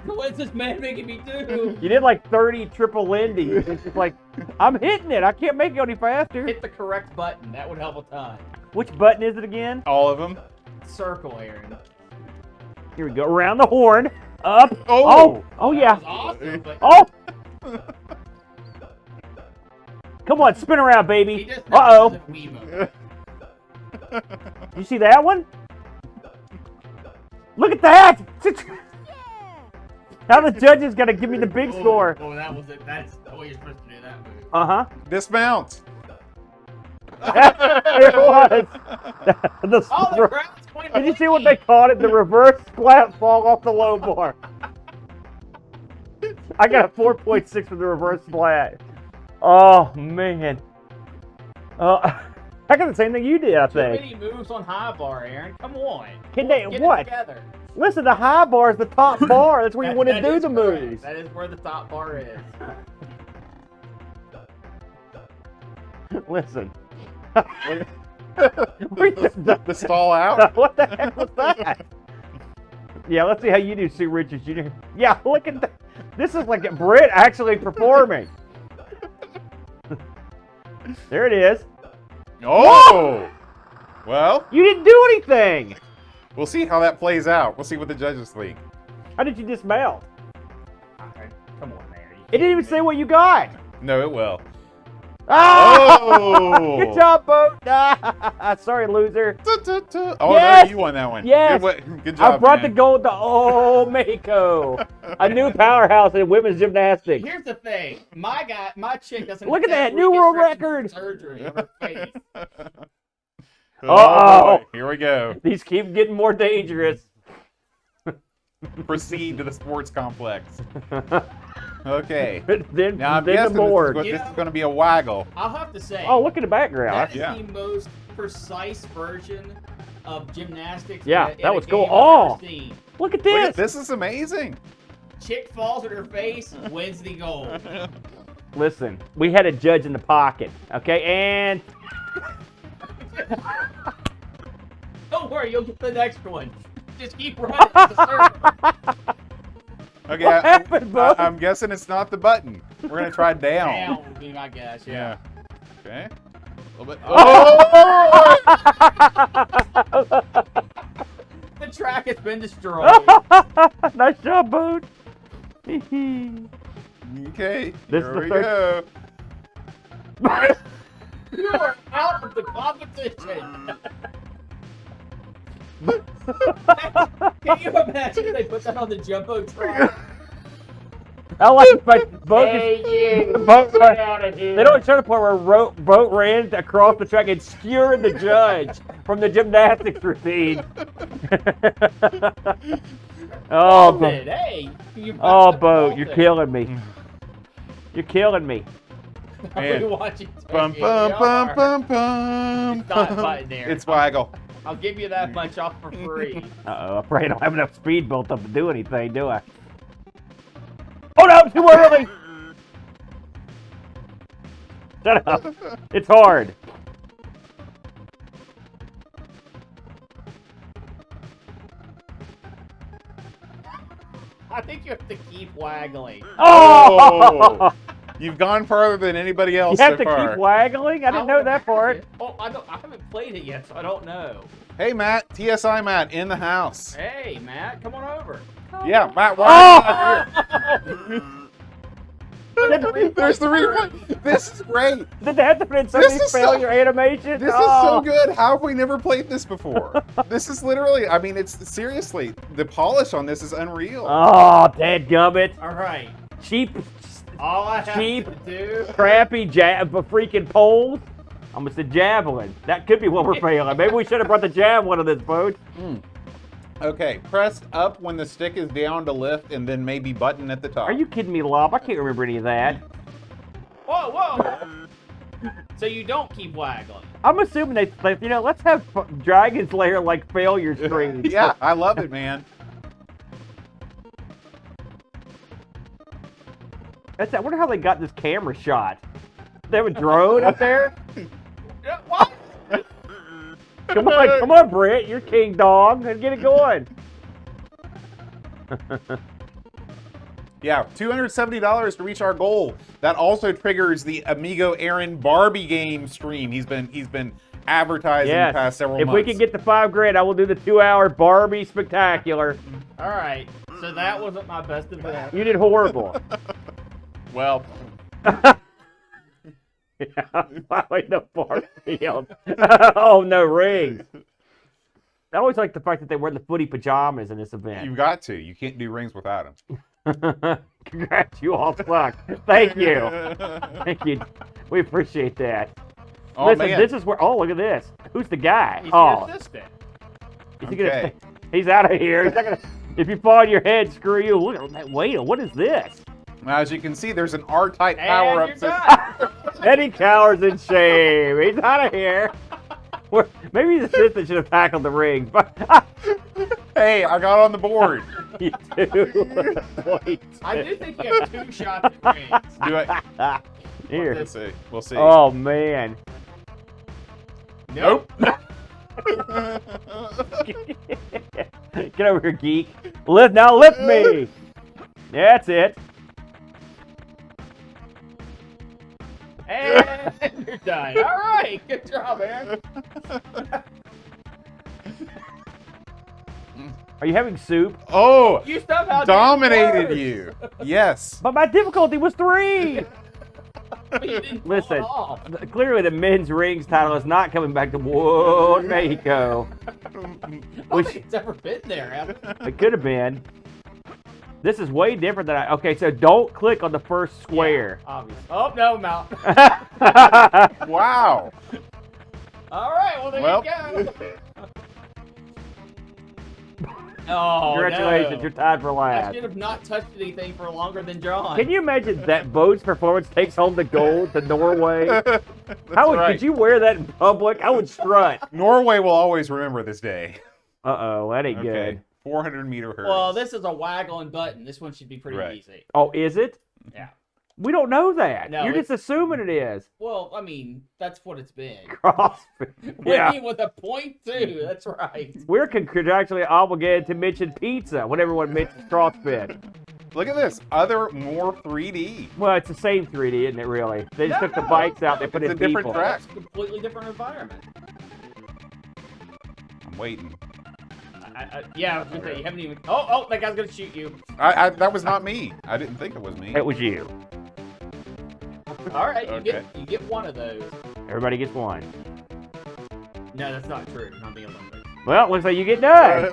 What's this man making me do? You did like 30 triple Lindy's. It's just like, I'm hitting it. I can't make it any faster. Hit the correct button. That would help a ton. Which button is it again? All of them. Circle, Aaron. Here we go. Around the horn. Up. Oh! Oh yeah. That was awesome, but Oh. Come on, spin around, he baby. just Uh-oh. doesn't Wiimote. You see that one? Look at that. Now the judges got to give me the big score. Oh, that was it. That's the way you're supposed to do that move. Uh-huh. Dismount. There it was. The- Oh, the crowd's going Did you see what they called it? The reverse splat fall off the low bar. I got a 4.6 for the reverse splat. Oh, man. I got the same thing you did, I Too think. many moves on high bar, Aaron. Come on. Can they, Get what? it together. Listen, the high bar is the top bar. That's where you want to That do is the correct. moves. That is where the top bar is. Listen. The stall out. What the heck was that? Yeah, let's see how you do, Sue Richards Jr. Yeah, look at that. This is like Britt actually performing. There it is. Oh! Well, You didn't do anything. we'll see how that plays out. We'll see what the judges think. How did you dismount? Come on, man. It didn't even say what you got. No, it will. Ah! Oh! Good job, Boat. Ah, sorry, loser. Oh, Yes! no, you won that one. Yes! Good job, I brought the man. gold to Mako, a new powerhouse in women's gymnastics. Here's the thing. My chick doesn't. Look at that, accept new world reconstruction record. Surgery on her face. Uh-oh. Boy. Here we go. These keep getting more dangerous. Proceed to the sports complex. Okay. then Now I'm then guessing the board. this is going to be a waggle. I'll have to say. Oh, look at the background. That is Yeah. the most precise version of gymnastics. Yeah, in that a was game cool. I've Oh. ever seen. Look at Look this. at, this is amazing. Chick falls on her face, wins the gold. Listen, we had a judge in the pocket. Okay, and Don't worry, you'll get the next one. Just keep running. It's a circle. Okay, What happened, Bo? I'm guessing it's not the button. We're going to try down. Down would be my guess. Yeah. Okay. A little bit. Oh! The track has been destroyed. Nice job, Boat. Okay. This Here is the we third- go. You are out of the competition. Can you imagine if they put that on the Jumbotron? I like the fact Boat Hey, you. Boat, Get out of here. they don't show the part where Boat ran across the track and skewered the judge from the gymnastics routine. Oh, Hold Boat. it. Hey. You Oh, must Boat, have you're called killing me. You're killing me. it. I'll be Man. watching. Bum, TV. bum, You bum, are. bum, bum. It's not button there. It's waggle. I'll give you that much off for free. Uh-oh, I'm afraid I don't have enough speed built up to do anything, do I? Oh no, too early! Shut up. It's hard. I think you have to keep waggling. Oh! You've gone further than anybody else You have so to far. keep waggling? I didn't know that part. Oh, I haven't played it yet, so I don't know. Hey, Matt. TSI Matt in the house. Hey, Matt, come on over. Yeah, Matt, why are you not here? Oh! There's the replay. This is great. Did they have to put in so This many is so- failure animations? This is so good. How have we never played this before? This is literally, I mean, it's seriously, the polish on this is unreal. Oh, dadgummit. All right. Cheap, All I have Cheap. to do. crappy freaking poles. I almost said javelin. That could be what we're failing. Maybe we should have brought the javelin on this boat. Okay, press up when the stick is down to lift, and then maybe button at the top. Are you kidding me, Lob? I can't remember any of that. Whoa, whoa. So you don't keep waggling. I'm assuming they you know, let's have Dragon's Lair like failure screens. Yeah, I love it, man. I wonder how they got this camera shot. They have a drone up there? What? Come on, Brett. You're king dog. Let's get it going. Yeah, $270 to reach our goal. That also triggers the Amigo Aaron Barbie game stream. He's been advertising Yes. the past several If months. we can get the $5,000, I will do the 2-hour Barbie spectacular. All right. So that wasn't my best event. You did horrible. Well, Yeah, like the Barbie field. Oh, no rings. I always like the fact that they wear the footy pajamas in this event. you've got to. You can't do rings without him. Congrats, you all suck. Thank you. Thank you. We appreciate that. Oh, Listen, man. this is where. Oh, look at this. Who's the guy? He's Oh, the assistant. is he gonna? Okay. He's out of here. He's not gonna. If you fall on your head, screw you. Look at that. Wait, what is this? Now, as you can see, there's an R-type And power-up you're system. done. Eddie cowers in shame. He's out of here. Maybe the assistant should have tackled the rings. But Hey, I got on the board. you do. Wait. I do think you have 2 shots at rings. Do it. Here. Let's see. We'll see. Oh man. Nope. Get over here, geek. Lift me. That's it. And you're done. All right. Good job, Aaron. Are you having soup? Oh, You somehow did dominated worse. you. Yes. But my difficulty was 3. But you didn't pull Listen, it off. clearly the men's rings title is not coming back to Whoa, Mexico. I don't think it's ever been there. Has it? It could have been. This is way different than okay, so don't click on the first square. Yeah, obvious. Oh, no, Mount. Wow. All right. Well, there Well. you go. Oh, Congratulations, no. you're tied for I last. should have not touched anything for longer than John. Can you imagine that Boat's performance takes home the gold to Norway? That's How would, right. could you wear that in public? I would strut. Norway will always remember this day. Uh-oh, that ain't Okay. good. 400-meter hurdles. Well, this is a waggle and button. This one should be pretty Right. easy. Oh, is it? Yeah. We don't know that. No, You're just assuming it is. Well, I mean, that's what it's been. CrossFit. Yeah. Winning with a point, too. That's right. We're contractually obligated to mention pizza when everyone mentions CrossFit. Look at this. More 3D. Well, it's the same 3D, isn't it, really? They just No, took the no, bikes out, they put it's in a different people. track. It's a completely different environment. I'm waiting. Yeah, I was gonna say, you haven't even... Oh, that guy's gonna shoot you. That was not me. I didn't think it was me. It was you. All right, Okay. you get one of those. Everybody gets one. No, that's not true. Not the Olympics. Well, looks like you get none.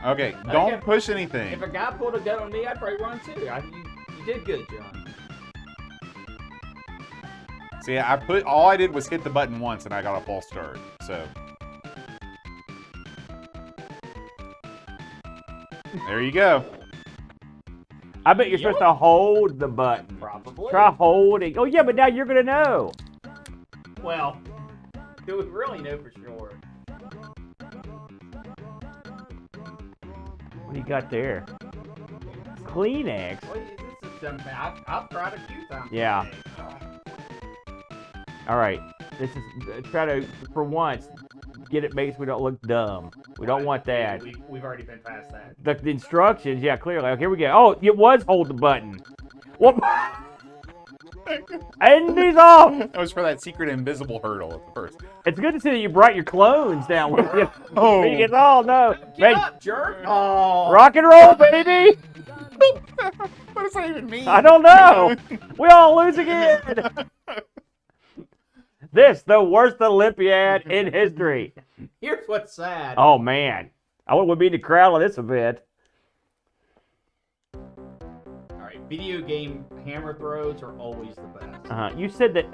Okay, don't Okay. push If anything. a guy pulled a gun on me, I'd probably run too. You did good, John. See, all I did was hit the button once and I got a false start. So there you go. I bet you're supposed to hold the button. Probably. Try holding. Oh, yeah, but now you're going to know. Well, do we really know for sure? What do you got there? Kleenex. Well, this is something I've tried a few times. Yeah. today. All right. This is, try to, for once, get it made so we don't look dumb. We don't want that. We've already been past that. The instructions, yeah, clearly. Okay, here we go. Oh, it was hold the button. What? And he's off. That was for that secret invisible hurdle at the first. It's good to see that you brought your clones down with you. Oh. He gets all no. Get Man, up, jerk! Oh. rock and roll, baby. What does that even mean? I don't know. We all lose again. This, the worst Olympiad in history. Here's what's sad. Oh, man. I wouldn't be in the crowd on this event. All right, video game hammer throws are always the best. You said that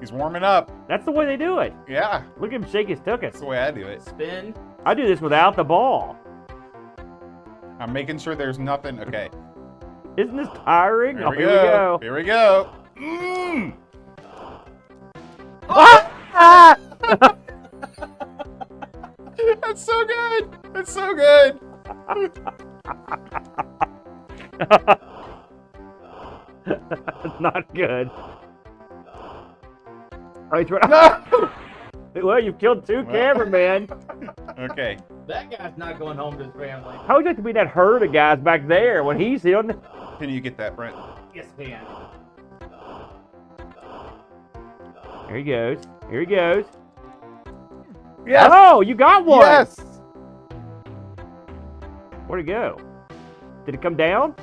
He's warming up. that's the way they do it. Yeah, Look at him shake his tuchus. that's the way I do it. Spin. I do this without the ball. I'm making sure there's nothing. Okay. Isn't this tiring? Here Oh, we here go. we go. Here we go. Mm. Ah! That's so good. That's so good. Not good. Oh, he's running. No. Well, you've killed two cameramen. Okay. That guy's not going home to his family. How would you like to be that herd of guys back there when he's in? Can you get that, Brent? Yes, man. Here he goes. Here he goes. Yes. Oh, you got one. Yes. Where'd it go? Did it come down?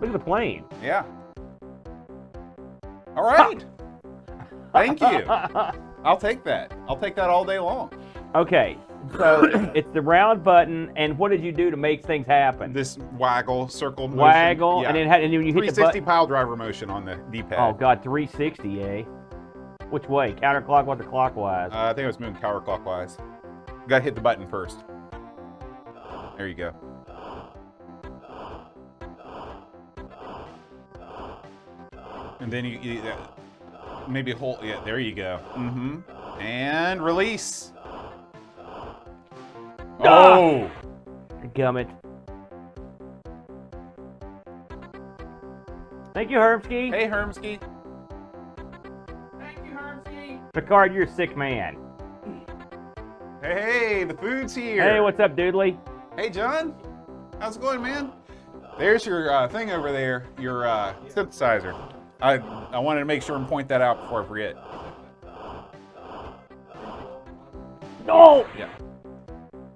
Look at the plane. Yeah. All right. Thank you. I'll take that. I'll take that all day long. Okay, so it's the round button, and what did you do to make things happen? This waggle, circle motion. Waggle, Yeah. and then when you hit the 360 button. pile driver motion on the D-pad. Oh God, 360, eh? Which way? Counterclockwise or clockwise? I think I was moving counterclockwise. You gotta hit the button first. There you go. And then you maybe hold. Yeah, there you go. Mm-hmm. And release. Oh. Gummit. Thank you, Hermsky. Hey, Hermsky. Thank you, Hermsky. Picard, you're a sick man. Hey, the food's here. Hey, what's up, Doodly? Hey, John. How's it going, man? There's your thing over there, your synthesizer. I wanted to make sure and point that out before I forget. No! Yeah.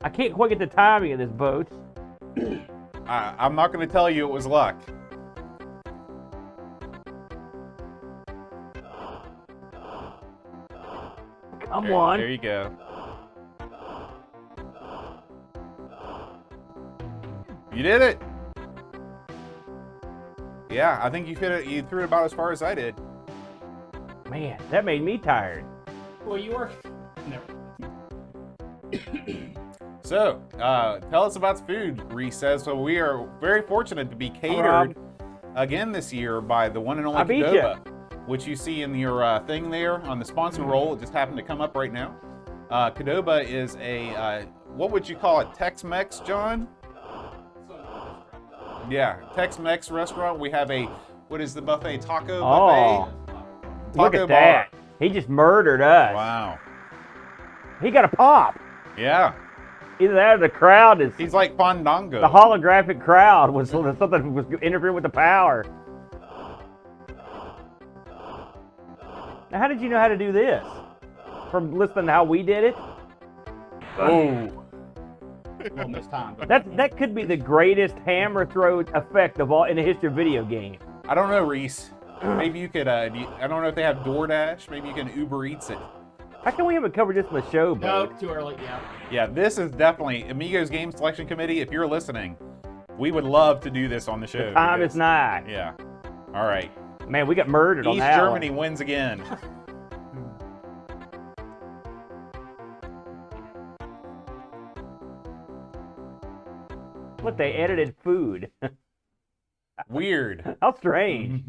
I can't quite get the timing of this boat. I'm not going to tell you it was luck. Come There on. you go. You did it. Yeah, I think you hit it. You threw it about as far as I did. Man, that made me tired. Well, you were. Never. So, tell us about the food, Reese says. So we are very fortunate to be catered again this year by the one and only Qdoba, which you see in your thing there on the sponsor roll. It just happened to come up right now. Qdoba is a, what would you call it, Tex-Mex, John? Yeah, Tex-Mex restaurant. We have a, what is the buffet? Taco buffet? Look Taco at that. He just murdered us. Wow. He got a pop. Yeah. Either that or the crowd is... He's like Fandango. The holographic crowd was something was interfering with the power. Now, how did you know how to do this? From listening to how we did it? Oh. Well, this time. That could be the greatest hammer throw effect of all in the history of video games. I don't know, Reese. Maybe you could, I don't know if they have DoorDash. Maybe you can Uber Eats it. How come we haven't covered this in the show, No, Bo? too early, yeah. Yeah, this is definitely, Amigos Game Selection Committee, if you're listening, we would love to do this on the show. Time because- is nigh. Yeah. All right. Man, we got murdered on East that Germany one. wins again. Look, they edited food. Weird. How strange.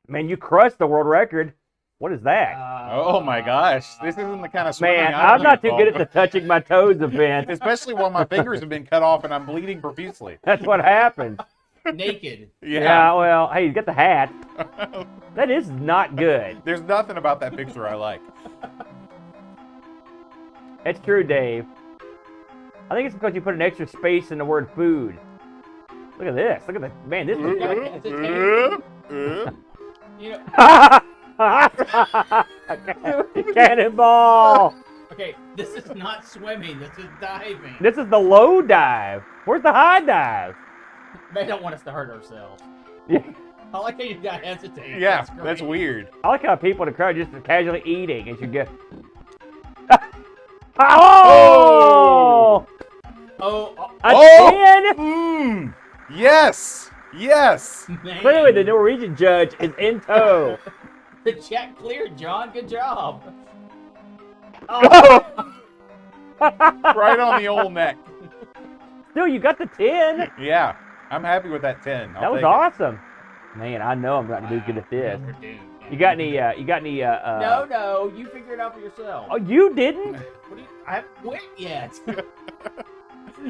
Man, you crushed the world record. What is that? Oh my gosh. This isn't the kind of swimming Man, I I'm not too good at the involved. touching my toes event. Especially when my fingers have been cut off and I'm bleeding profusely. That's what happens. Naked. Yeah, well, hey, you got the hat. That is not good. There's nothing about that picture I like. It's true, Dave. I think it's because you put an extra space in the word food. Look at this. Look at the man. This is You know, cannonball. okay, this is not swimming. This is diving. This is the low dive. Where's the high dive? They don't want us to hurt ourselves. Yeah. I like how you got hesitate. Yeah, great. that's weird. I like how people in the crowd just casually eating as you go. Oh! A 10? Mm, yes! Yes! Man. Clearly, the Norwegian judge is in tow. The check cleared, John. Good job. Oh. Right on the old neck. Still, you got the 10. Yeah, I'm happy with that 10. That was awesome. Man, I know I'm going to do good at this. We're doomed, man. You got any, No, you figure it out for yourself. Oh, you didn't? What do you, I haven't quit yet.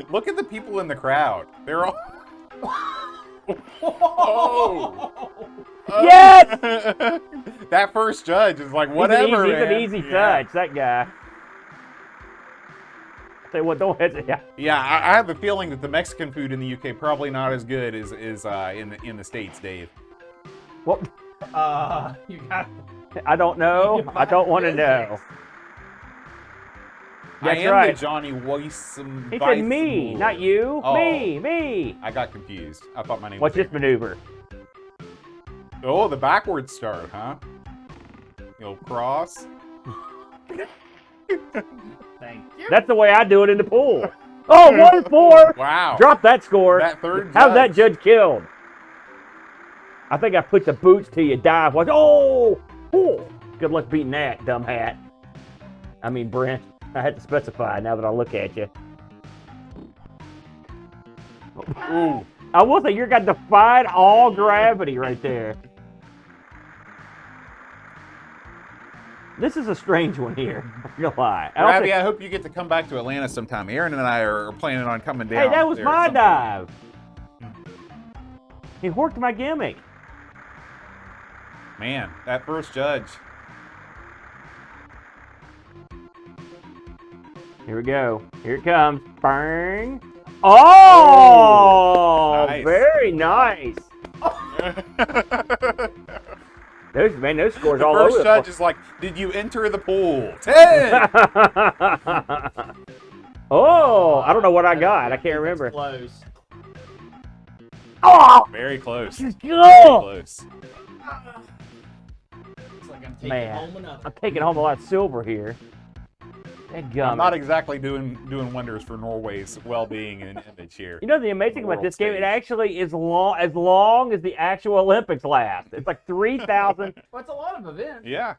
Look at the people in the crowd. They're all. Oh. Yes! That first judge is like, whatever. He's an man. easy Yeah. touch, that guy. Say what? Don't hesitate. Yeah, I have a feeling that the Mexican food in the UK probably not as good as in the States, Dave. Well, You got. I don't know. I don't want to know. I That's am right. the Johnny Weissem. He said me, not you. Oh. Me. I got confused. I thought my name What's was this maneuver? Oh, the backwards start, huh? You'll cross. Thank you. That's the way I do it in the pool. Oh, 1-4. Wow. Drop that score. That third How's that judge. judge killed? I think I put the boots to you. Dive. Watch. Oh! Good luck beating that, dumb hat. I mean, Brent. I had to specify now that I look at you. Ooh. I will say you got defied all gravity right there. This is a strange one here. I'm not gonna lie. I don't Ravi, think- I hope you get to come back to Atlanta sometime. Aaron and I are planning on coming down. Hey, that was there my at some dive. He worked my gimmick. point. Man, that first judge. Here we go. Here it comes. Bang. Oh! Nice. Very nice. Those scores all First over judge the is like, did you enter the pool? 10! Oh, I don't know what I got. I can't remember. Close. Oh! Very close. Very Oh! close. It's like I'm taking Man, home another. I'm taking home a lot of silver here. I'm not exactly doing wonders for Norway's well-being and image here. You know the amazing about World this game? It stage. actually is as long as the actual Olympics last. It's like 3,000. Well, it's a lot of events. Yeah.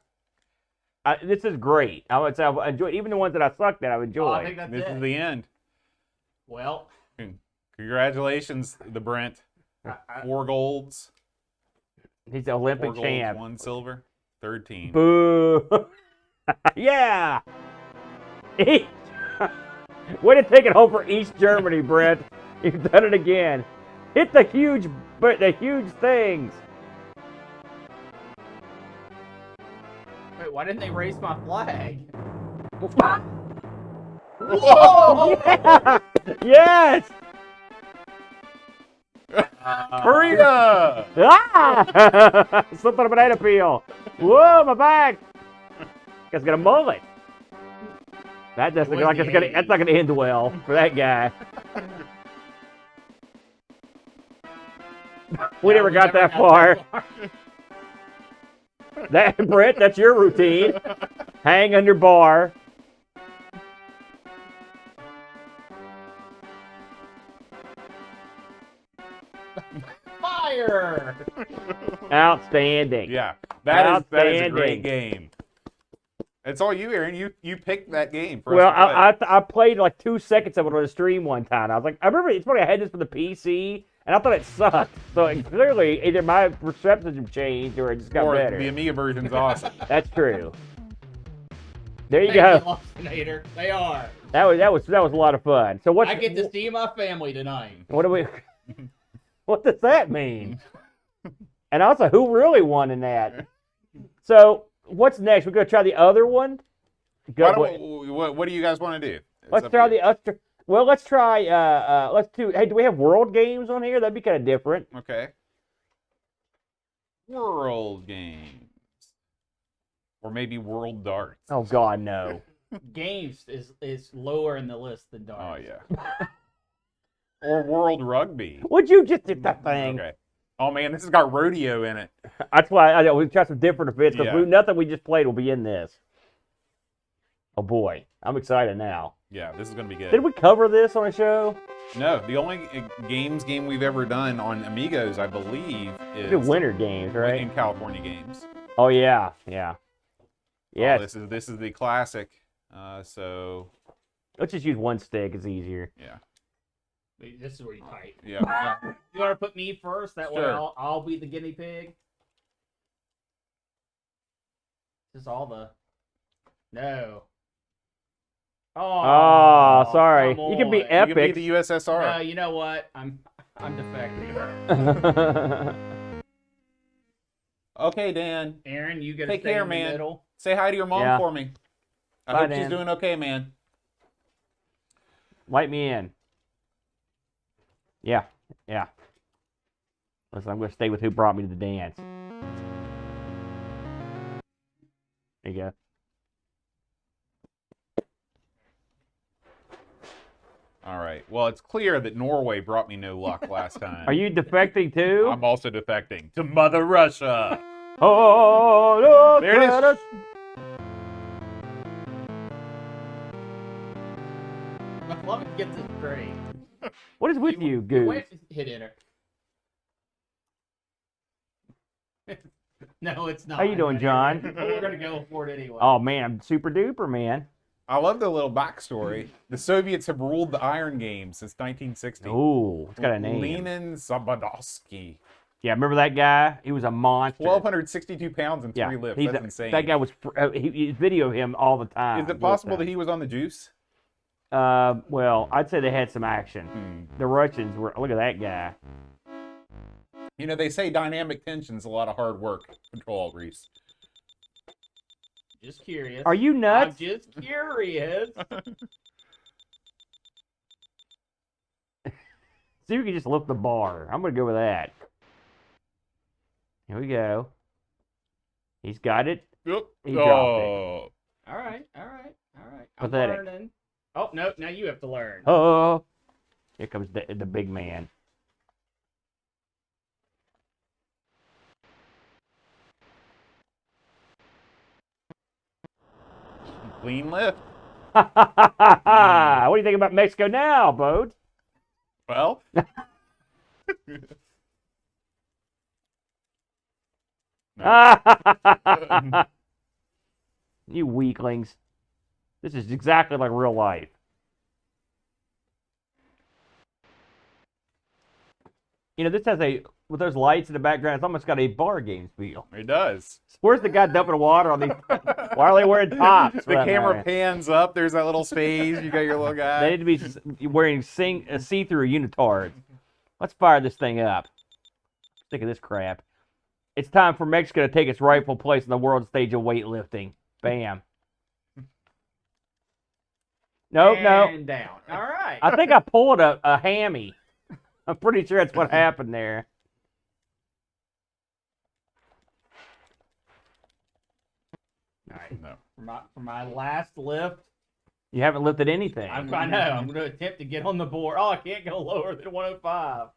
This is great. I would say I've enjoyed even the ones that I sucked at. I've Oh, enjoyed. I think that's This it. is the end. Well, Congratulations, the Brent. 4 golds. He's the Olympic 4 golds, champ. 1 silver. 3rd team. Boo! Yeah. Way to take it home for East Germany, Brent. You've done it again. Hit the huge things. wait, why didn't they raise my flag? Whoa! Yeah. Yes. Korea! Ah! Slipped on a banana peel. Whoa, my back. Guy's got a mullet. That doesn't look like that's not gonna end well for that guy. We never got that far. That Brett, that's your routine. Hang under bar. Fire! Outstanding. Yeah, that is a Outstanding. great game. It's all you, Aaron. You picked that game for Well, us to play. I played like 2 seconds of it on the stream one time. I was like, I remember it's funny. I had this for the PC, and I thought it sucked. So clearly, either my perceptions have changed or it just got Or better. the Amiga version's awesome. That's true. There you Thank go. you, Lost-Nator. They are. That was a lot of fun. So what? I get to see my family tonight. What do we? What does that mean? And also, who really won in that? So what's next? We're gonna try the other one. What do you guys want to do? Let's try the. Well, let's try. Let's do. Hey, do we have world games on here? That'd be kind of different. Okay. World games. Or maybe World Darts. Oh God, no. Games is lower in the list than Oh, darts. yeah. Or World Rugby. Would you just did that thing? Okay. Oh, man, this has got rodeo in it. That's why we try some different events because Yeah. nothing we just played will be in this. Oh boy, I'm excited now. Yeah, this is going to be good. Did we cover this on a show? No, the only game we've ever done on Amigos, I believe, is The winter games, right? in California games. Oh yeah, yeah. Yes. Oh, this is the classic. So Let's just use one stick. It's easier. yeah, Wait, this is where you type. yeah. You want to put me first? That way Sure. I'll be the guinea pig. This is all the. No. Oh, sorry. come You can be on. You can be epic. the USSR. No, you know what? I'm defecting. Okay, Dan. Aaron, you gotta Take stay care, in the man. middle. Say hi to your mom Yeah. for me. I Bye, hope Dan. she's doing okay, man. Light me in. Yeah, yeah. Listen, I'm going to stay with who brought me to the dance. There you go. All right. Well, it's clear that Norway brought me no luck last time. Are you defecting too? I'm also defecting to Mother Russia. Oh, look There it is. at us. Let me get this straight. What is with you, Goose? Wait, hit enter. No, it's not. How you doing, John? But we're gonna go for it anyway. Oh man, I'm super duper, man. I love the little backstory. The Soviets have ruled the Iron Games since 1960. Ooh, it's got a name. Lenin Zabadowski. Yeah, remember that guy? He was a monster. 1,262 pounds and 3 yeah, lifts. he's That's insane. That guy was. He video of him all the time. Is it possible that he was on the juice? Well, I'd say they had some action. Hmm. The Russians were. Look at that guy. You know, they say dynamic tension's a lot of hard work. Control Reese. Just curious. Are you nuts? I'm just curious. See if we can just lift the bar. I'm gonna go with that. Here we go. He's got it. Yep. He dropped Oh. All right. I'm Pathetic. learning. Oh no! Now you have to learn. Oh, here comes the big man. Clean lift. What do you think about Mexico now, Boat? Well. You weaklings. This is exactly like real life. You know, this has with those lights in the background, it's almost got a bar game feel. It does. Where's the guy dumping water on these? Why are they wearing tops? The camera pans up. There's that little space. You got your little guy. They need to be wearing see-through unitards. Let's fire this thing up. Sick of this crap. It's time for Mexico to take its rightful place on the world stage of weightlifting. Bam. Nope, no. And down. All right. I think I pulled a hammy. I'm pretty sure that's what happened there. All right. No. For my last lift, You haven't lifted anything. I know. I'm going to attempt to get on the board. Oh, I can't go lower than 105.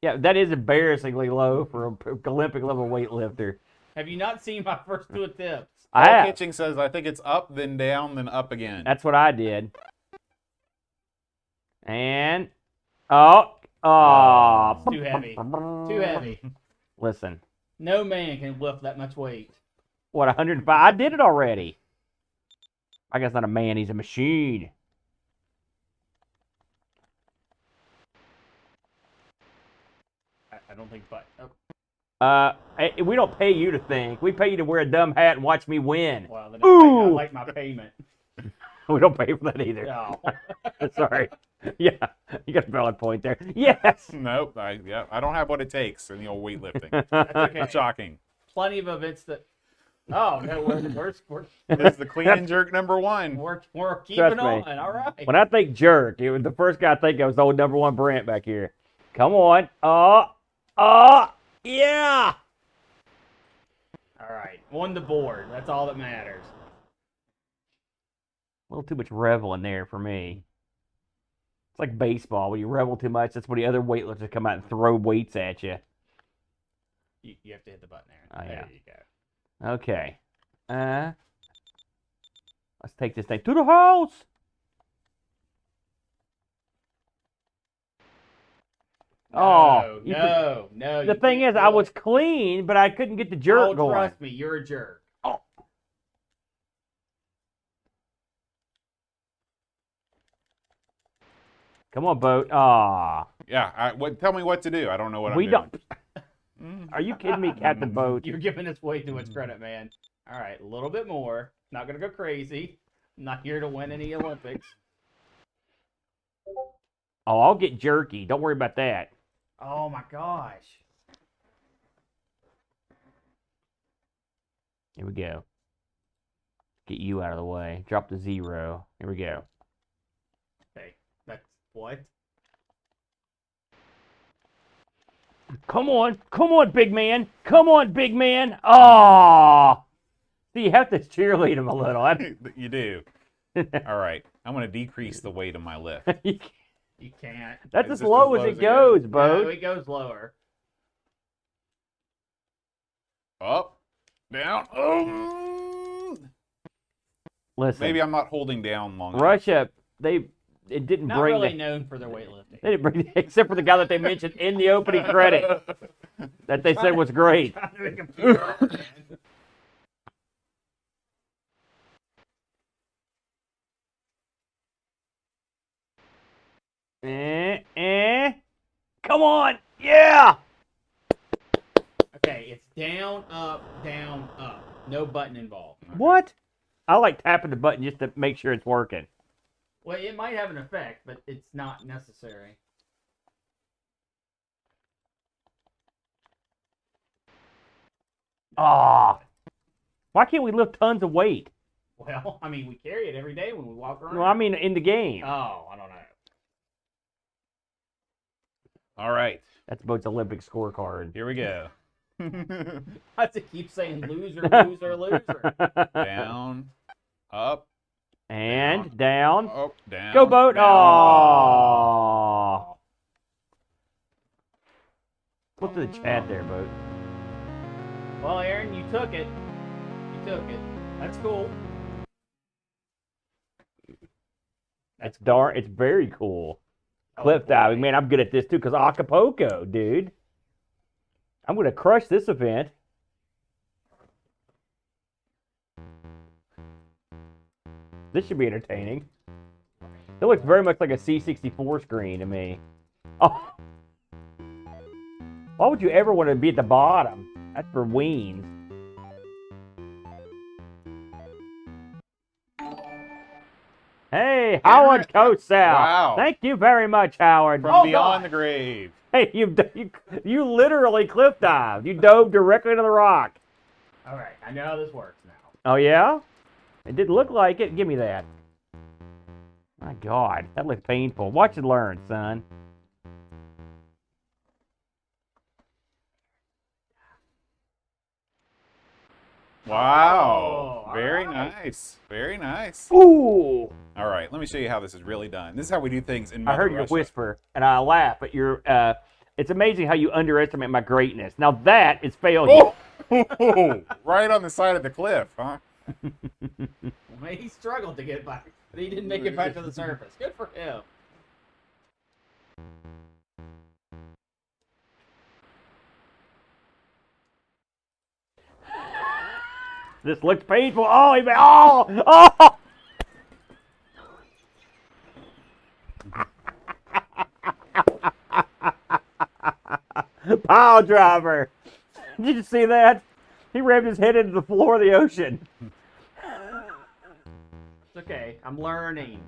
Yeah, that is embarrassingly low for an Olympic level weightlifter. Have you not seen my first two attempts? I Paul have. Kitching says, I think it's up, then down, then up again. That's what I did. And It's too heavy. Too heavy. Listen, No man can lift that much weight. what 105? I did it already. I guess not a man; he's a machine. I don't think, but oh, We don't pay you to think. We pay you to wear a dumb hat and watch me win. well, then Ooh! I like my payment. We don't pay for that either. No. Sorry. Yeah, you got a valid point there. Yes. Nope. I don't have what it takes in the old weightlifting. That's okay. Shocking. Plenty of events that. Oh no, we're This is the clean and jerk number one. we're keeping Trust me. on. All right. When I think jerk, it was the first guy I think of was old number one Brent back here. Come on. Yeah. All right. On the board. That's all that matters. A little too much revel in there for me. It's like baseball. When you revel too much, that's when the other weightlifters come out and throw weights at you. You have to hit the button there. Oh, yeah. There you go. Okay. Let's take this thing to the house. No, no. The thing is, I was clean, but I couldn't get the jerk going. Trust me, you're a jerk. Oh. Come on, Boat. Yeah. Tell me what to do. I don't know what We I'm don't. doing. Are you kidding me, Captain Boat? You're giving us way too much credit, man. All right, a little bit more. Not gonna go crazy. I'm not here to win any Olympics. Oh, I'll get jerky. Don't worry about that. Oh my gosh. Here we go. Get you out of the way. Drop the 0. Here we go. Okay, that's what? Come on, big man. Come on, big man. Oh, see, you have to cheerlead him a little. You do. All right. I'm going to decrease the weight of my lift. You can't. That's Is as this low as as low it as it goes, No, Bo. it goes lower. Up, down. Oh. Listen, Maybe I'm not holding down long enough. Russia, it didn't Not bring really known for their weightlifting. they didn't bring except for the guy that they mentioned in the opening credit that they said was great. Trying to make them feel better, man. Come on, yeah. Okay, it's down, up, down, up. No button involved. What? I like tapping the button just to make sure it's working. Well, it might have an effect, but it's not necessary. Ah, why can't we lift tons of weight? Well, I mean, we carry it every day when we walk around. No, I mean in the game. Oh, I don't know. All right. That's Boat's Olympic scorecard. Here we go. I have to keep saying loser, loser, loser. Down, up, And down. up, down. Go, Boat. down. Oh. What's the chat there, Boat? Well, Aaron, you took it. You took it. That's cool. It's darn. It's very cool. Cliff diving, man. I'm good at this too, cause Acapulco, dude. I'm gonna crush this event. This should be entertaining. It looks very much like a C64 screen to me. Oh. Why would you ever want to be at the bottom? That's for weens. Hey, Howard Cosell. Wow. Thank you very much, Howard. From beyond the grave. Hey, you literally cliff dived. You dove directly into the rock. All right, I know how this works now. Oh, yeah? It did look like it. Give me that. My God, that looks painful. Watch and learn, son. Wow. Oh, Very all right. nice. Very nice. Ooh. All right, let me show you how this is really done. This is how we do things in I Mother heard your Russia. whisper, and I laugh, but it's amazing how you underestimate my greatness. Now that is failure. Oh! Right on the side of the cliff, huh? Well, he struggled to get back, but he didn't make it back to the surface. Good for him. This looks painful. Oh! Pile driver. Did you see that? He rammed his head into the floor of the ocean. It's okay. I'm learning.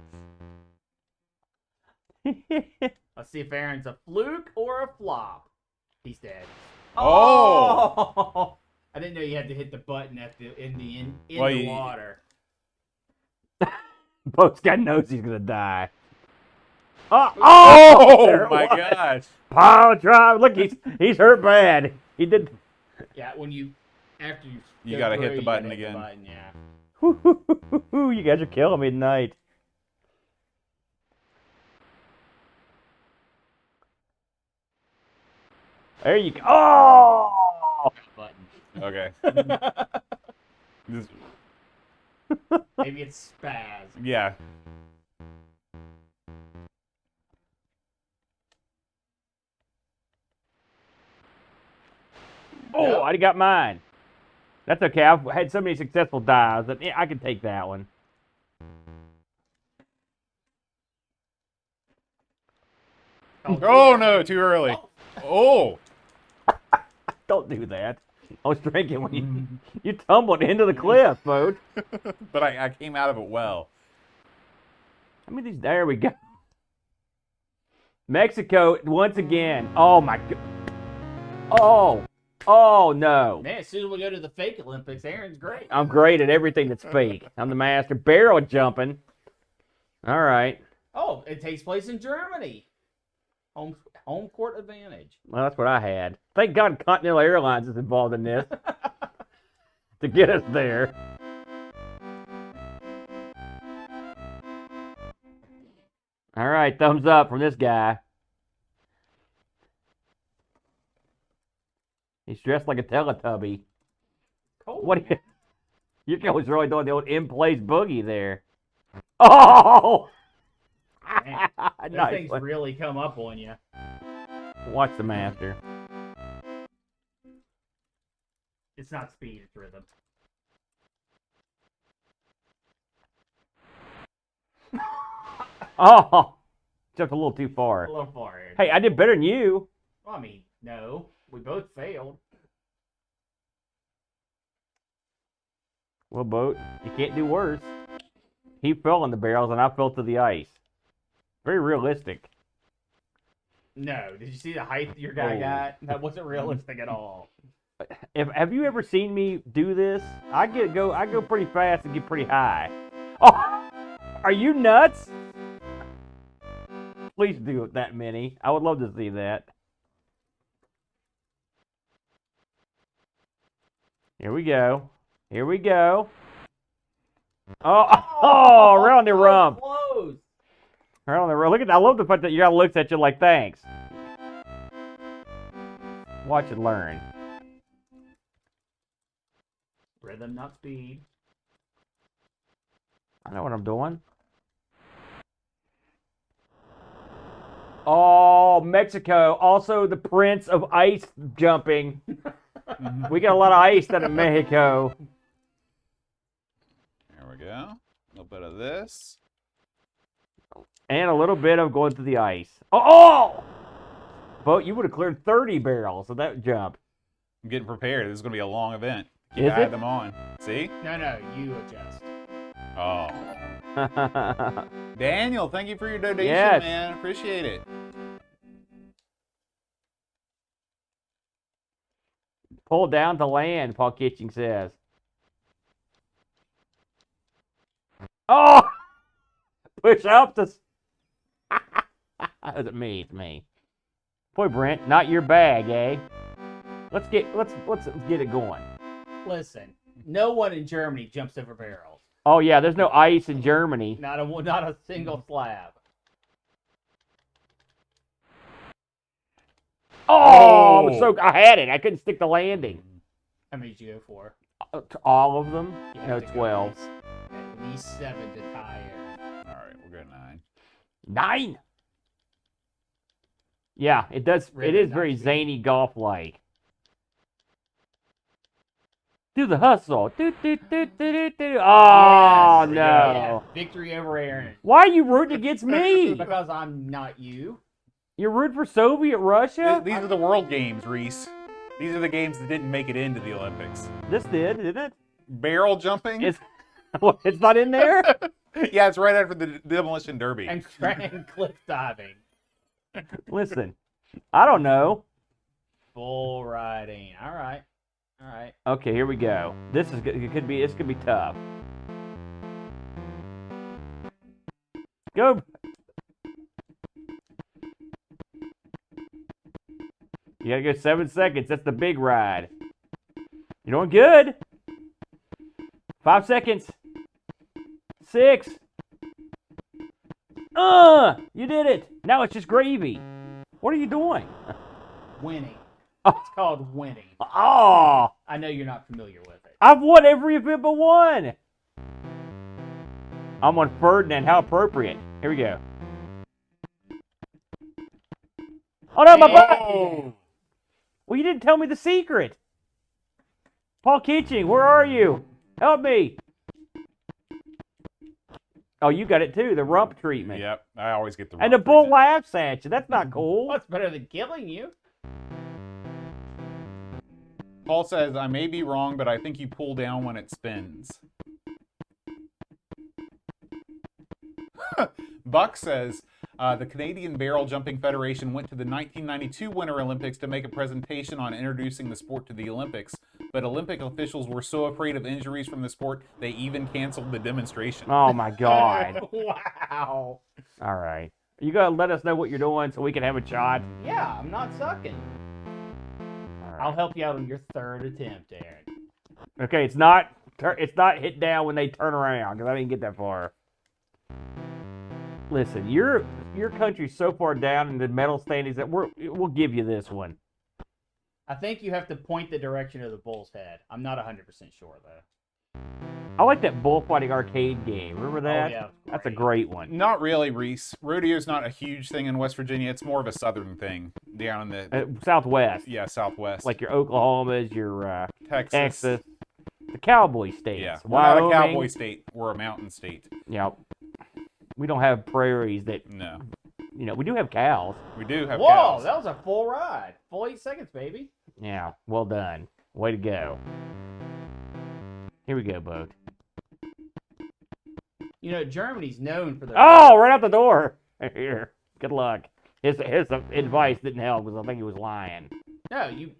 Let's see if Aaron's a fluke or a flop. He's dead. Oh! I didn't know you had to hit the button in Well, the water. Boat's guy knows he's gonna die. Oh Oh my there it was. gosh! Pile drive. Look, he's hurt bad. He did. Yeah, after You go gotta through, hit the you button gotta hit again. the button, yeah. You guys are killing me tonight. There you go. Oh! Button. Okay. This- Maybe it's spaz. yeah. Oh, Yep. I got mine. That's okay. I've had so many successful dives that I can take that one. Oh no, too early. Oh! Don't do that. I was drinking when you tumbled into the cliff, Boat. But I came out of it well. I mean, there we go. Mexico once again. Oh my God. Oh no. Man, as soon as we go to the fake Olympics, Aaron's great. I'm great at everything that's fake. I'm the master. Barrel jumping. All right. Oh, it takes place in Germany. Home court advantage. Well, that's what I had. Thank God Continental Airlines is involved in this to get us there. All right, thumbs up from this guy. He's dressed like a Teletubby. Cold. What? You was really doing the old in-place boogie there. Oh! Man, those Nice things one. really come up on you. Watch the master. It's not speed, it's rhythm. Oh! Jumped a little too A far. little far, Aaron. Hey, I did better than you. Well, I mean, no. We both failed. Well, Boat, you can't do worse. He fell in the barrels and I fell to the ice. Very realistic. No. Did you see the height your guy Oh. got? That wasn't realistic at all. Have you ever seen me do this? I go pretty fast and get pretty high. Oh, are you nuts? Please do that many. I would love to see that. Here we go. Here we go. Oh, around the rump. Close. Around the rump. Look at that. I love the fact that your guy looks at you like, thanks. Watch and learn. Rhythm, not speed. I know what I'm doing. Oh, Mexico. Also the prince of ice jumping. We got a lot of ice down in Mexico. There we go. A little bit of this. And a little bit of going through the ice. Oh! Boat, you would have cleared 30 barrels of that jump. I'm getting prepared. This is going to be a long event. You Is gotta it? add them on. See? No, you adjust. Oh. Daniel, thank you for your donation, Yes. man. Appreciate it. Pull down to land, Paul Kitching says. Oh! Push up to... Is it me? It's me. Boy, Brent, not your bag, eh? Let's get it going. Listen, no one in Germany jumps over barrels. Oh yeah, there's no ice in Germany. Not a single slab. Oh, I had it. I couldn't stick the landing. How many did you go for? All of them? You have No, to go 12. At least 7 to tie it. All right, we'll go 9. 9. Yeah, it does. It Really is very nice. zany golf-like. Do the hustle. Do. Oh Yes. no! Yeah. Victory over Aaron. Why are you rooting against me? Because I'm not you. You're rooting for Soviet Russia? These are the World Games, Reese. These are the games that didn't make it into the Olympics. This did, didn't it? Barrel jumping? It's it's not in there. Yeah, it's right after the demolition derby. And cliff diving. Listen, I don't know. Bull riding. All right. Okay, here we go. This could be tough. Go. You gotta go 7 seconds. That's the big ride. You're doing good. 5 seconds. 6. You did it. Now it's just gravy. What are you doing? Winning. Oh. It's called winning. Oh, I know you're not familiar with it. I've won every event but one. I'm on Ferdinand. How appropriate. Here we go. Oh no, my butt. Oh! Well, you didn't tell me the secret. Paul Kitching, where are you? Help me. Oh, you got it too. The rump treatment. Yep, I always get the And the rump bull treatment. laughs at you. That's not cool. What's better than killing you? Paul says, I may be wrong, but I think you pull down when it spins. Buck says, the Canadian Barrel Jumping Federation went to the 1992 Winter Olympics to make a presentation on introducing the sport to the Olympics, but Olympic officials were so afraid of injuries from the sport, they even canceled the demonstration. Oh my God. Wow. All right. You gotta let us know what you're doing so we can have a shot. Yeah, I'm not sucking. All right. I'll help you out on your 3rd attempt, Aaron. Okay, it's not hit down when they turn around because I didn't get that far. Listen, your country's so far down in the medal standings that we'll give you this one. I think you have to point the direction of the bull's head. I'm not 100% sure, though. I like that bullfighting arcade game. Remember that? Oh, yeah. That's a great one. Not really, Reese. Rodeo's not a huge thing in West Virginia. It's more of a southern thing down in the Southwest. yeah, Southwest. Like your Oklahomas, your Texas. the cowboy states. Yeah, we're not a Wyoming. cowboy state. We're a mountain state. Yeah. We don't have prairies that, No. we do have cows. We do have Whoa, cows. that was a full ride. Full 8 seconds, baby. Yeah, well done. Way to go. Here we go, Boat. You know, Germany's known for their... Oh, right out the door. Here, good luck. His advice didn't help because I think he was lying. No, you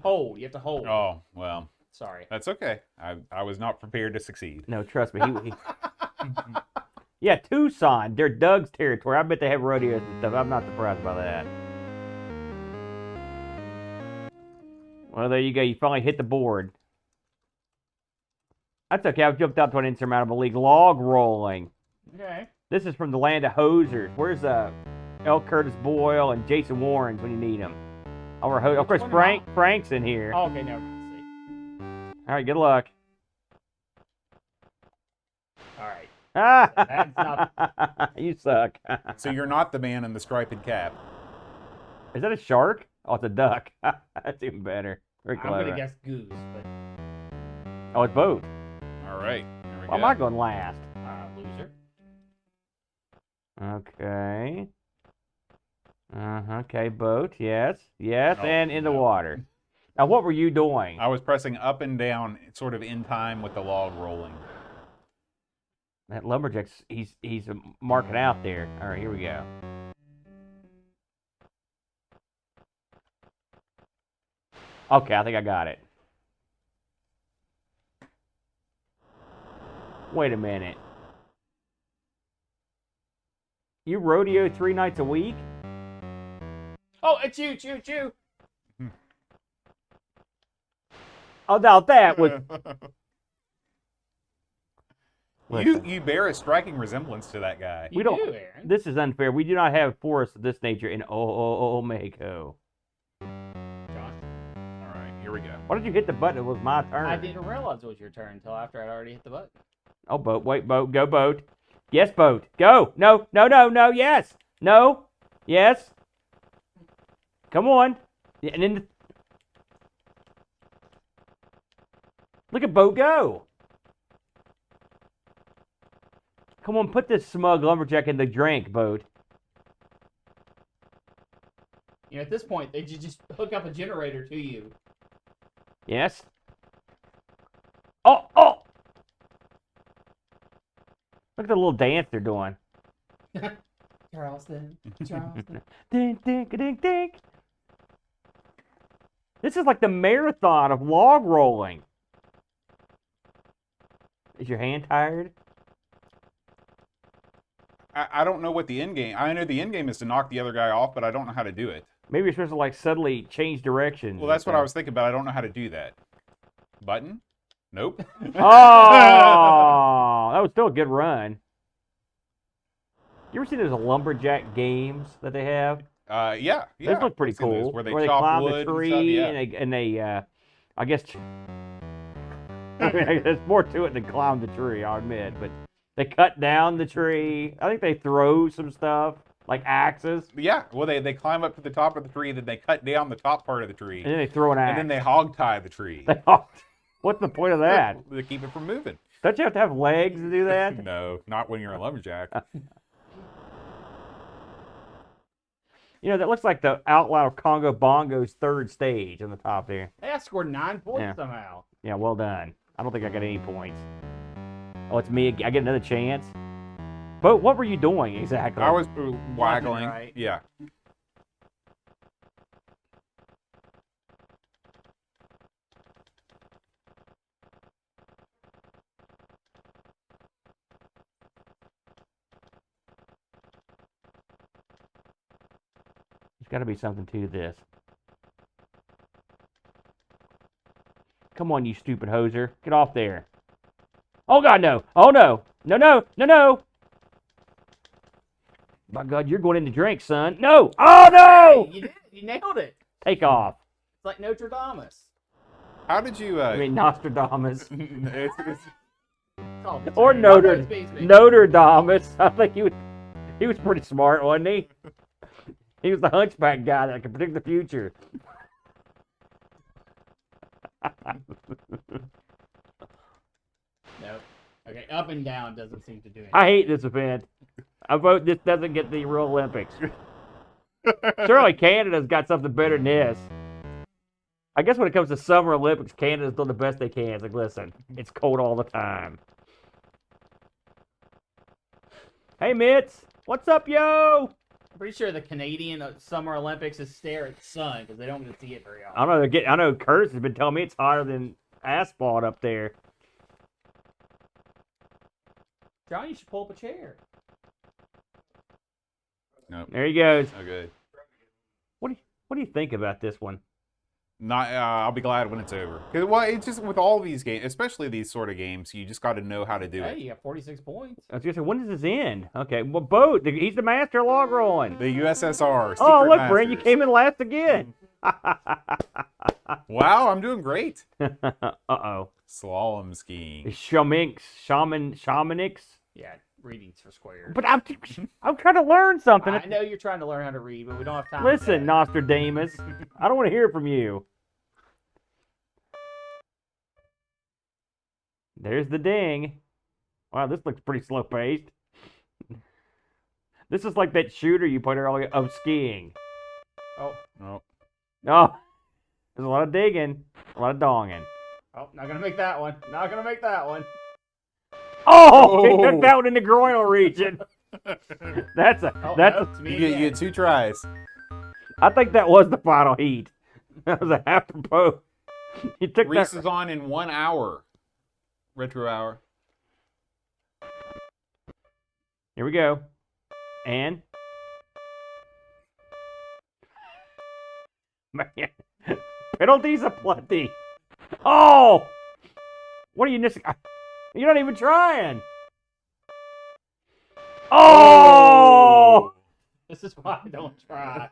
hold. You have to hold. Oh, well, Sorry. that's okay. I was not prepared to succeed. No, trust me. He yeah, Tucson. They're Doug's territory. I bet they have rodeos and stuff. I'm not surprised by that. Well, there you go. You finally hit the board. That's okay. I've jumped out to an insurmountable league. Log rolling. Okay. This is from the land of hosers. Where's L. Curtis Boyle and Jason Warrens when you need them? Of course, Frank's in here. Oh, okay, now we can All right, good luck. see. All right. Ah, That's not- you suck. So you're not the man in the striped cap. Is that a shark? Oh, it's a duck. That's even better. Very I'm clever. going to guess goose, but... Oh, it's boat. All right, here we Why am I going last? Loser. Okay. Okay, boat. Yes. Yes, Oh, and in the no. water. Now, what were you doing? I was pressing up and down, sort of in time with the log rolling. That lumberjack's, he's marking out there. All right, here we go. Okay, I think I got it. Wait a minute. You rodeo 3 nights a week? Oh, it's you, choo. Oh, now that was... You bear a striking resemblance to that guy. You do, Aaron. This is unfair. We do not have forests of this nature in Omeco. Josh. All right, here we go. Why did you hit the button? It was my turn. I didn't realize it was your turn until after I'd already hit the button. Oh, boat. Wait, boat. Go, boat. Yes, boat. Go. No, no, no, no. Yes. No. Yes. Come on. Yeah, and then... Look at boat go. Come on, put this smug lumberjack in the drink, boat. You know, at this point, they just hook up a generator to you. Yes. Oh, oh! Look at the little dance they're doing. Charleston. Ding, ding, ding, ding. This is like the marathon of log rolling. Is your hand tired? I don't know what the end game. I know the end game is to knock the other guy off, but I don't know how to do it. Maybe you're supposed to like suddenly change directions. Well, that's what I was thinking, but I don't know how to do that. Button? Nope. Oh, that was still a good run. You ever see those lumberjack games that they have? Yeah. Those look pretty I've seen those, cool. where they climb chop the wood tree and stuff. I guess there's more to it than climb the tree, I'll admit. But they cut down the tree. I think they throw some stuff like axes, Yeah. Well, they climb up to the top of the tree, then they cut down the top part of the tree, and then they throw an axe. and then they hog tie the tree. What's the point of that? To keep it from moving. Don't you have to have legs to do that? No, not when you're a lumberjack. You know, that looks like the Outlaw of Congo Bongo's third stage on the top there. Hey, I scored 9 points Yeah. somehow. Yeah, well done. I don't think I got any points. Oh, it's me. I get another chance. But what were you doing exactly? I was waggling. Right. Yeah. There's got to be something to this. Come on, you stupid hoser. Get off there. Oh, God, no. Oh, no. No, no, no, no. My God, you're going in the drink, son. No. Oh, no. Hey, you did it. You nailed it. Take off. It's like Notre Dame. How did you? I mean, Nostradamus. it's- Oh, it's Or okay. Notre Space Baby. Dame. I think he was pretty smart, wasn't he? He was the hunchback guy that could predict the future. Nope. Okay, up and down doesn't seem to do anything. I hate this event. I vote this doesn't get the real Olympics. Surely Canada's got something better than this. I guess when it comes to Summer Olympics, Canada's doing the best they can. It's like, listen, it's cold all the time. Hey, Mitz. What's up, yo? I'm pretty sure the Canadian Summer Olympics is stare at the sun because they don't get to see it very I often. don't know. I know Curtis has been telling me it's hotter than asphalt up there. John, you should pull up a chair. Nope. There he goes. No good. What do you think about this one? Not. I'll be glad when it's over. 'Cause, well, it's just with all these games, especially these sort of games, you just got to know how to do Hey, it. you got 46 points. I was gonna say, when does this end? Okay, well, Boat, he's the master of log rolling. The USSR. Oh, Secret look, Brent, you Masters. came in last again. Wow, I'm doing great. Uh-oh. Slalom skiing. Shamanics. Yeah, readings for squares. But I'm trying to learn something. I know you're trying to learn how to read, but we don't have time. Listen, for that. Nostradamus, I don't want to hear from you. There's the ding. Wow, this looks pretty slow paced. This is like that shooter you played earlier of skiing. Oh, Oh. Oh, there's a lot of digging, a lot of donging. oh, not gonna make that one. Not gonna make that one. Oh, he took Oh. that one in the groinal region. That's a Oh, that's. no, it's me You get again. 2 tries. I think that was the final heat. That was a apropos. He took Reese that. is on in 1 hour. Retro hour. Here we go. And man, penalties aplenty. Oh, what are you missing? You're not even trying. Oh. This is why I don't try.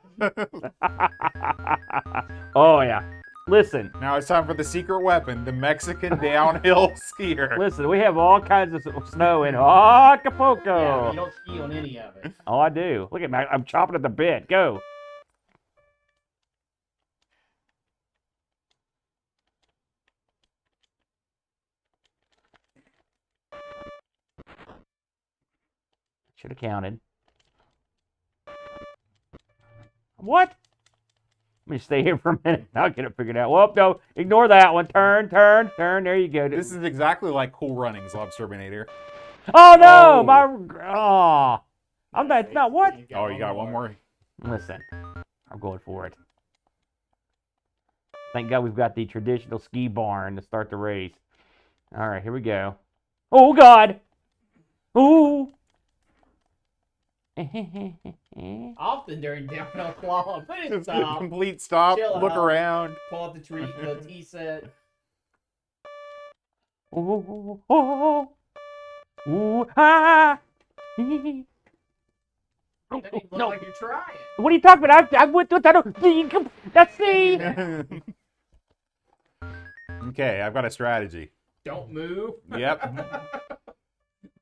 Oh yeah. Listen, Now it's time for the secret weapon, the Mexican downhill skier. listen. We have all kinds of snow in Acapulco. Yeah, but you don't ski on any of it. Oh, I do. Look at me. I'm chopping at the bit. Go. Should have counted. What? Let me stay here for a minute. I'll get it figured out. Whoop, no. Ignore that one. Turn, turn, turn. There you go. This is exactly like Cool Runnings, Lobsterminator. Oh, no. Oh. My. Oh. I'm not. It's not what? Oh, you got one more. Listen. I'm going for it. Thank God we've got the traditional ski barn to start the race. All right, here we go. Oh, God. Ooh. Often during downhill claw, put it Just a stop. complete stop. Chill Look out. around. Pull out the tree, the T set. Ooh, oh, ooh, ah. Doesn't even look No. like you're trying. What are you talking about? I went with that. That's the. Okay, I've got a strategy. Don't move. Yep.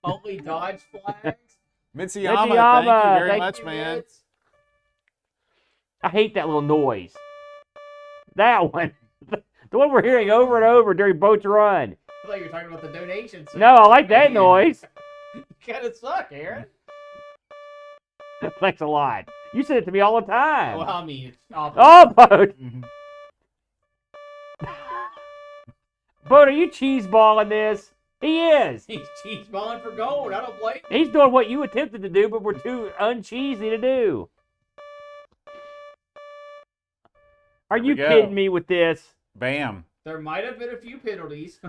Only dodge flags. Mitsuyama, Mitsuyama, thank you very thank much, You man. Mitz. I hate that little noise. That one. The one we're hearing over and over during Boat's run. I thought you were talking about the donations. No, I like that noise. You kind of suck, Aaron. Thanks a lot. You said it to me all the time. Well, I mean, it's Oh, Boat. Boat, are you cheeseballing this? He is. he's cheese balling for gold. I don't blame him. He's doing what you attempted to do, but we're too uncheesy to do. Are Here we you go. kidding me with this? Bam. There might have been a few penalties.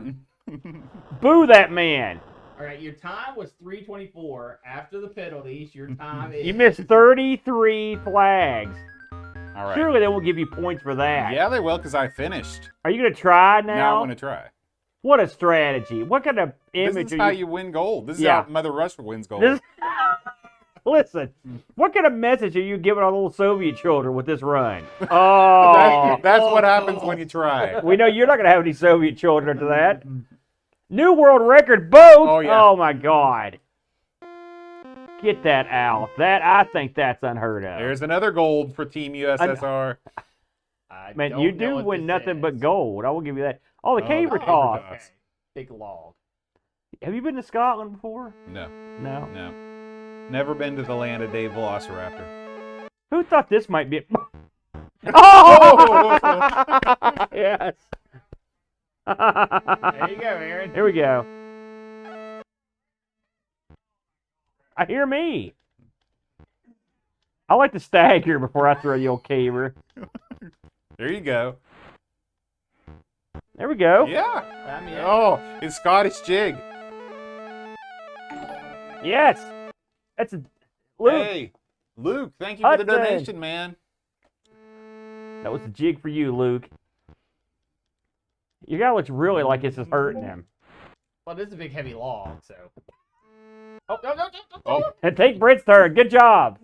Boo that man. All right, your time was 3:24. After the penalties, your time is. You missed 33 flags. All right. Surely they will give you points for that. Yeah, they will, because I finished. Are you going to try Now now? I'm going to try. What a strategy. What kind of This image is are how you... you win gold. This is Yeah. how Mother Russia wins gold. This... Listen, what kind of message are you giving our little Soviet children with this run? Oh, That's what happens when you try. we know you're not going to have any Soviet children after that. New world record, boat. Oh, yeah. Oh, my God. Get that out. I think that's unheard of. There's another gold for Team USSR. I Man, don't you know do what win this nothing but is. gold. I will give you that. Oh, the Oh, caber the toss. caber toss. Okay. Big log. Have you been to Scotland before? No, No. no. Never been to the land of Dave Velociraptor. Who thought this might be? Oh! Yes. There you go, Aaron. Here we go. I hear me. I like to stagger before I throw the old caber. There you go. There we go. Yeah. I mean, Oh, it's Scottish jig. Yes. That's a Luke. Hey, Luke, thank you for the Hudson. donation, man. That was a jig for you, Luke. Your guy looks really like this is hurting him. well, this is a big heavy log, so. Oh, no, no, no, no. Oh, And take Britt's turn. Good job.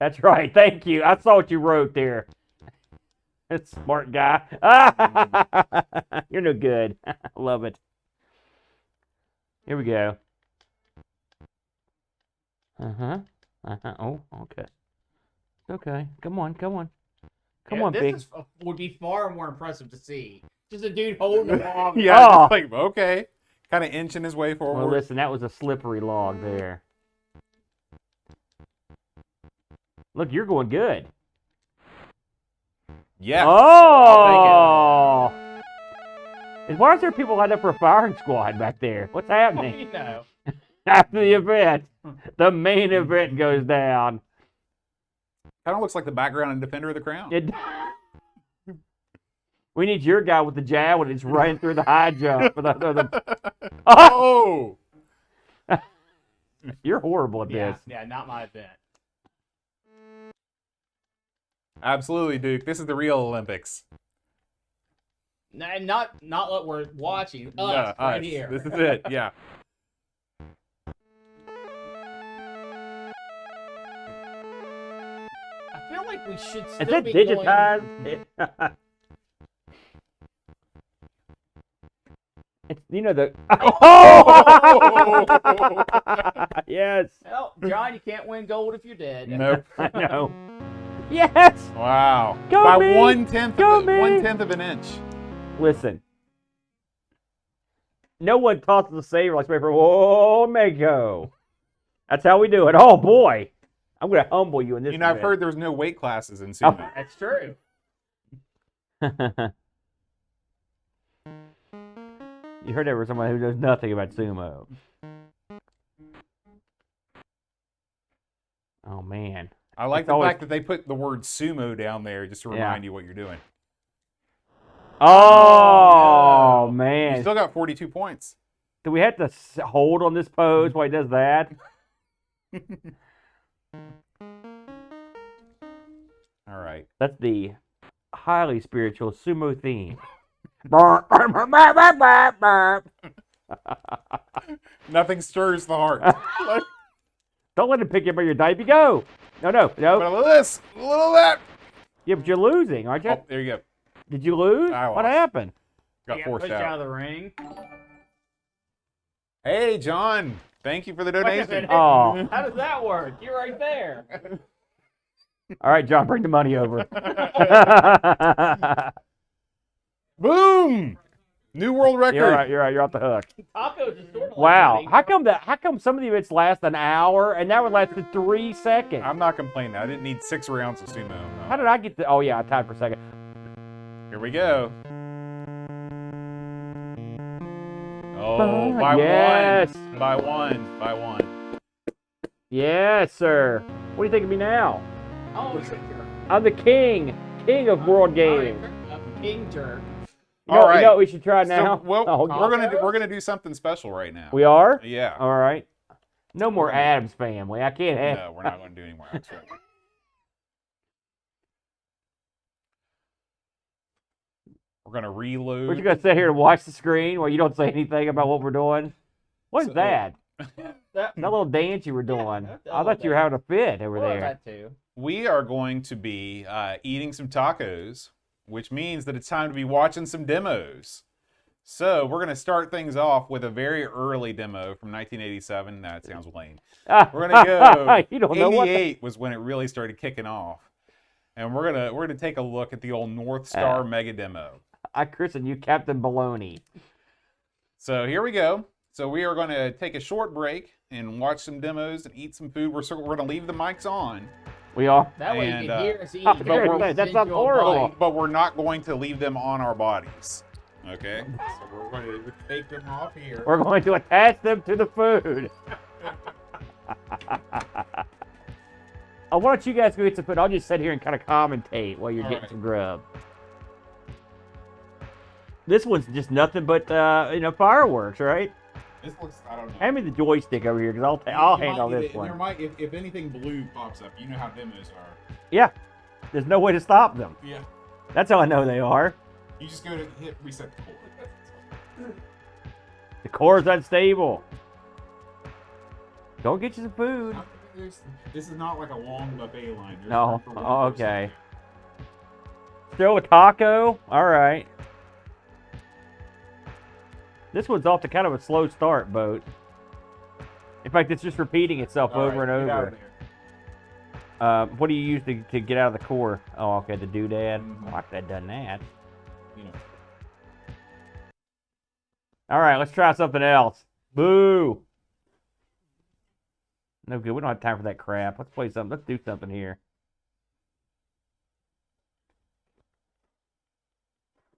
That's right. Thank you. I saw what you wrote there. That's a smart guy. You're no good. I love it. Here we go. Uh-huh. Uh-huh. Oh, okay. Okay. Come on. Come on. Come Yeah, on, this big. would be far more impressive to see. Just a dude holding the log. Yeah, Oh. just like, okay. Kind of inching his way forward. Well, listen, that was a slippery log there. Look, you're going good. Yeah. Oh! And why is there people lined up for a firing squad back there? What's Well, happening? you know. After the event, the main event goes down. Kind of looks like the background in Defender of the Crown. It, we need your guy with the javelin that's running through the high jump. Oh! You're horrible at Yeah, this. yeah, not my event. Absolutely, Duke. This is the real Olympics. Not what we're watching. Us, Yeah, right us. here. This is it. Yeah. I feel like we should Is still it be digitized? It's, you know the. Oh! Yes. Well, John, you can't win gold if you're dead. Nope. I know. Yes. Wow. Go By me! 1/10 Go of me! 1/10 of an inch. Listen. No one tosses a saber like for Omega. That's how we do it. Oh boy, I'm gonna humble you in this. You know, I've event. heard there's no weight classes in sumo. That's true. You heard that from someone who knows nothing about sumo. Oh man. I like It's the always- fact that they put the word sumo down there just to Yeah. remind you what you're doing. Oh You man. still got 42 points. Do we have to hold on this pose while he does that? All right. That's the highly spiritual sumo theme. Nothing stirs the heart. Don't let him pick you up on your diaper. Go. No. But a little of this, a little of that. Yeah, but you're losing, aren't you? Oh, there you go. Did you lose? I What lost. happened? Got Yeah, forced push out out. of the ring. Hey, John. Thank you for the Wait a donation. minute. Oh. How does that work? You're right there. All right, John, bring the money over. Boom! New world record. You're right. You're off the hook. Tacos is sort of Wow. like How come some of the events last an hour and that one lasted 3 seconds? I'm not complaining. I didn't need 6 rounds of sumo. No. How did I get the? Oh yeah, I tied for a second. Here we go. Oh, by yes. one. By one. By one. Yes, sir. What do you think of me now? Oh, I'm the king of world gaming. King jerk. You know, All right. You know what we should try now? So, well, Oh, we're gonna do something special right now. we are? Yeah. All right. No more Adams family. I can't have. No, we're not going to do any more. That's right. We're gonna reload. We're just gonna sit here and watch the screen while you don't say anything about what we're doing. What is So- that? That, That little dance you were doing. Yeah, I thought you were having a fit over well, there. that too. We are going to be eating some tacos, which means that it's time to be watching some demos. So we're gonna start things off with a very early demo from 1987. That sounds lame. We're gonna go. You don't know what. 88 was when it really started kicking off, and we're gonna take a look at the old North Star Mega Demo. I christened you Captain Baloney. So here we go. So we are going to take a short break and watch some demos and eat some food. We're going to leave the mics on, We are. That way you And, can hear us eat. I was gonna we're- say, that sounds Individual horrible. bite. but we're not going to leave them on our bodies. Okay? So we're going to take them off here. We're going to attach them to the food. Oh, why don't you guys go get some food? I'll just sit here and kind of commentate while you're All getting right. some grub. This one's just nothing but fireworks, right? This looks, I don't know. Hand me the joystick over here because I'll You handle might- this there one. might, if anything blue pops up, you know how demos are. Yeah, there's no way to stop them. Yeah. That's how I know they are. You just go to hit reset the board. The core is unstable. Don't get you some food. This is not like a long buffet line. There's No. room for one Oh, person. okay. Still a taco? All right. This one's off to kind of a slow start, Boat. In fact, it's just repeating itself All over right, and get out over. of there. What do you use to get out of the core? Oh, okay, the doodad. Mhm. I like that done that. You know. All right, let's try something else. Boo. No good. We don't have time for that crap. Let's play something. Let's do something here.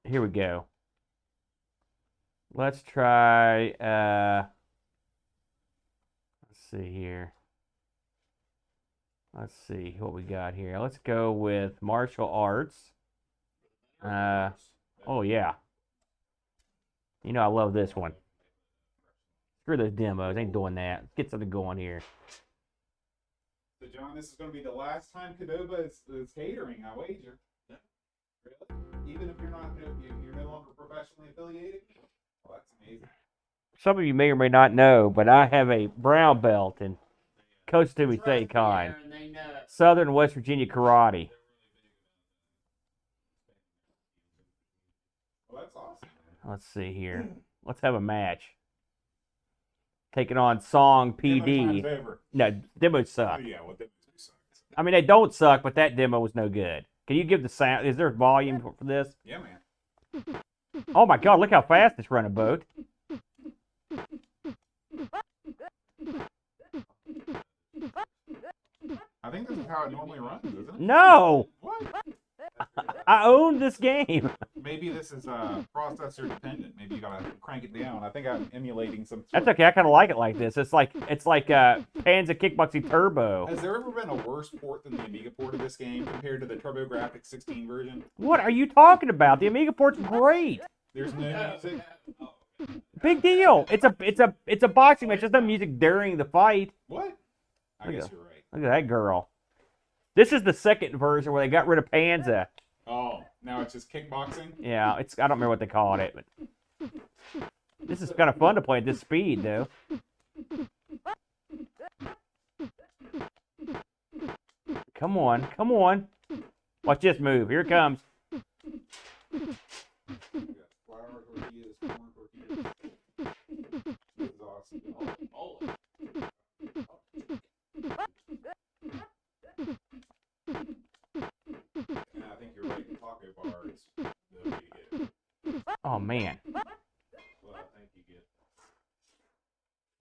Here we go. Let's try, let's see here. Let's see what we got here. Let's go with martial arts. Oh, yeah. You know I love this one. Screw those demos. Ain't doing that. Let's get something going here. So, John, this is going to be the last time Cadoba is catering, I wager. Really? Even if you're no longer professionally affiliated? Well, that's amazing. Some of you may or may not know, but I have a brown belt in Costume Seikan, Southern West Virginia Karate. Well, that's awesome. Let's see here. Let's have a match. Taking on Song PD. No, demos suck. Yeah, well, demos suck. I mean, they don't suck, but that demo was no good. Can you give the sound? Is there volume for this? Yeah, man. Oh my God! Look how fast it's running, Boat. I think this is how it normally runs, isn't it? No! What? I own this game. Maybe this is processor dependent. Maybe you gotta crank it down. I think I'm emulating some. That's okay. I kind of like it like this. It's like Panzer Kickboxing Turbo. Has there ever been a worse port than the Amiga port of this game compared to the TurboGrafx 16 version? What are you talking about? The Amiga port's great. There's no music. Big deal. It's a boxing match. There's no music during the fight. What? I guess you're right. Look at that girl. This is the second version where they got rid of Panzer. Oh, now it's just kickboxing? Yeah, I don't remember what they called it, but this is kind of fun to play at this speed, though. Come on, come on. Watch this move. Here it comes. We got flour tortillas, corn tortillas. This is awesome. Oh. And I think you're right. Taco bar is the way to get. Oh, man. Well, I think you get.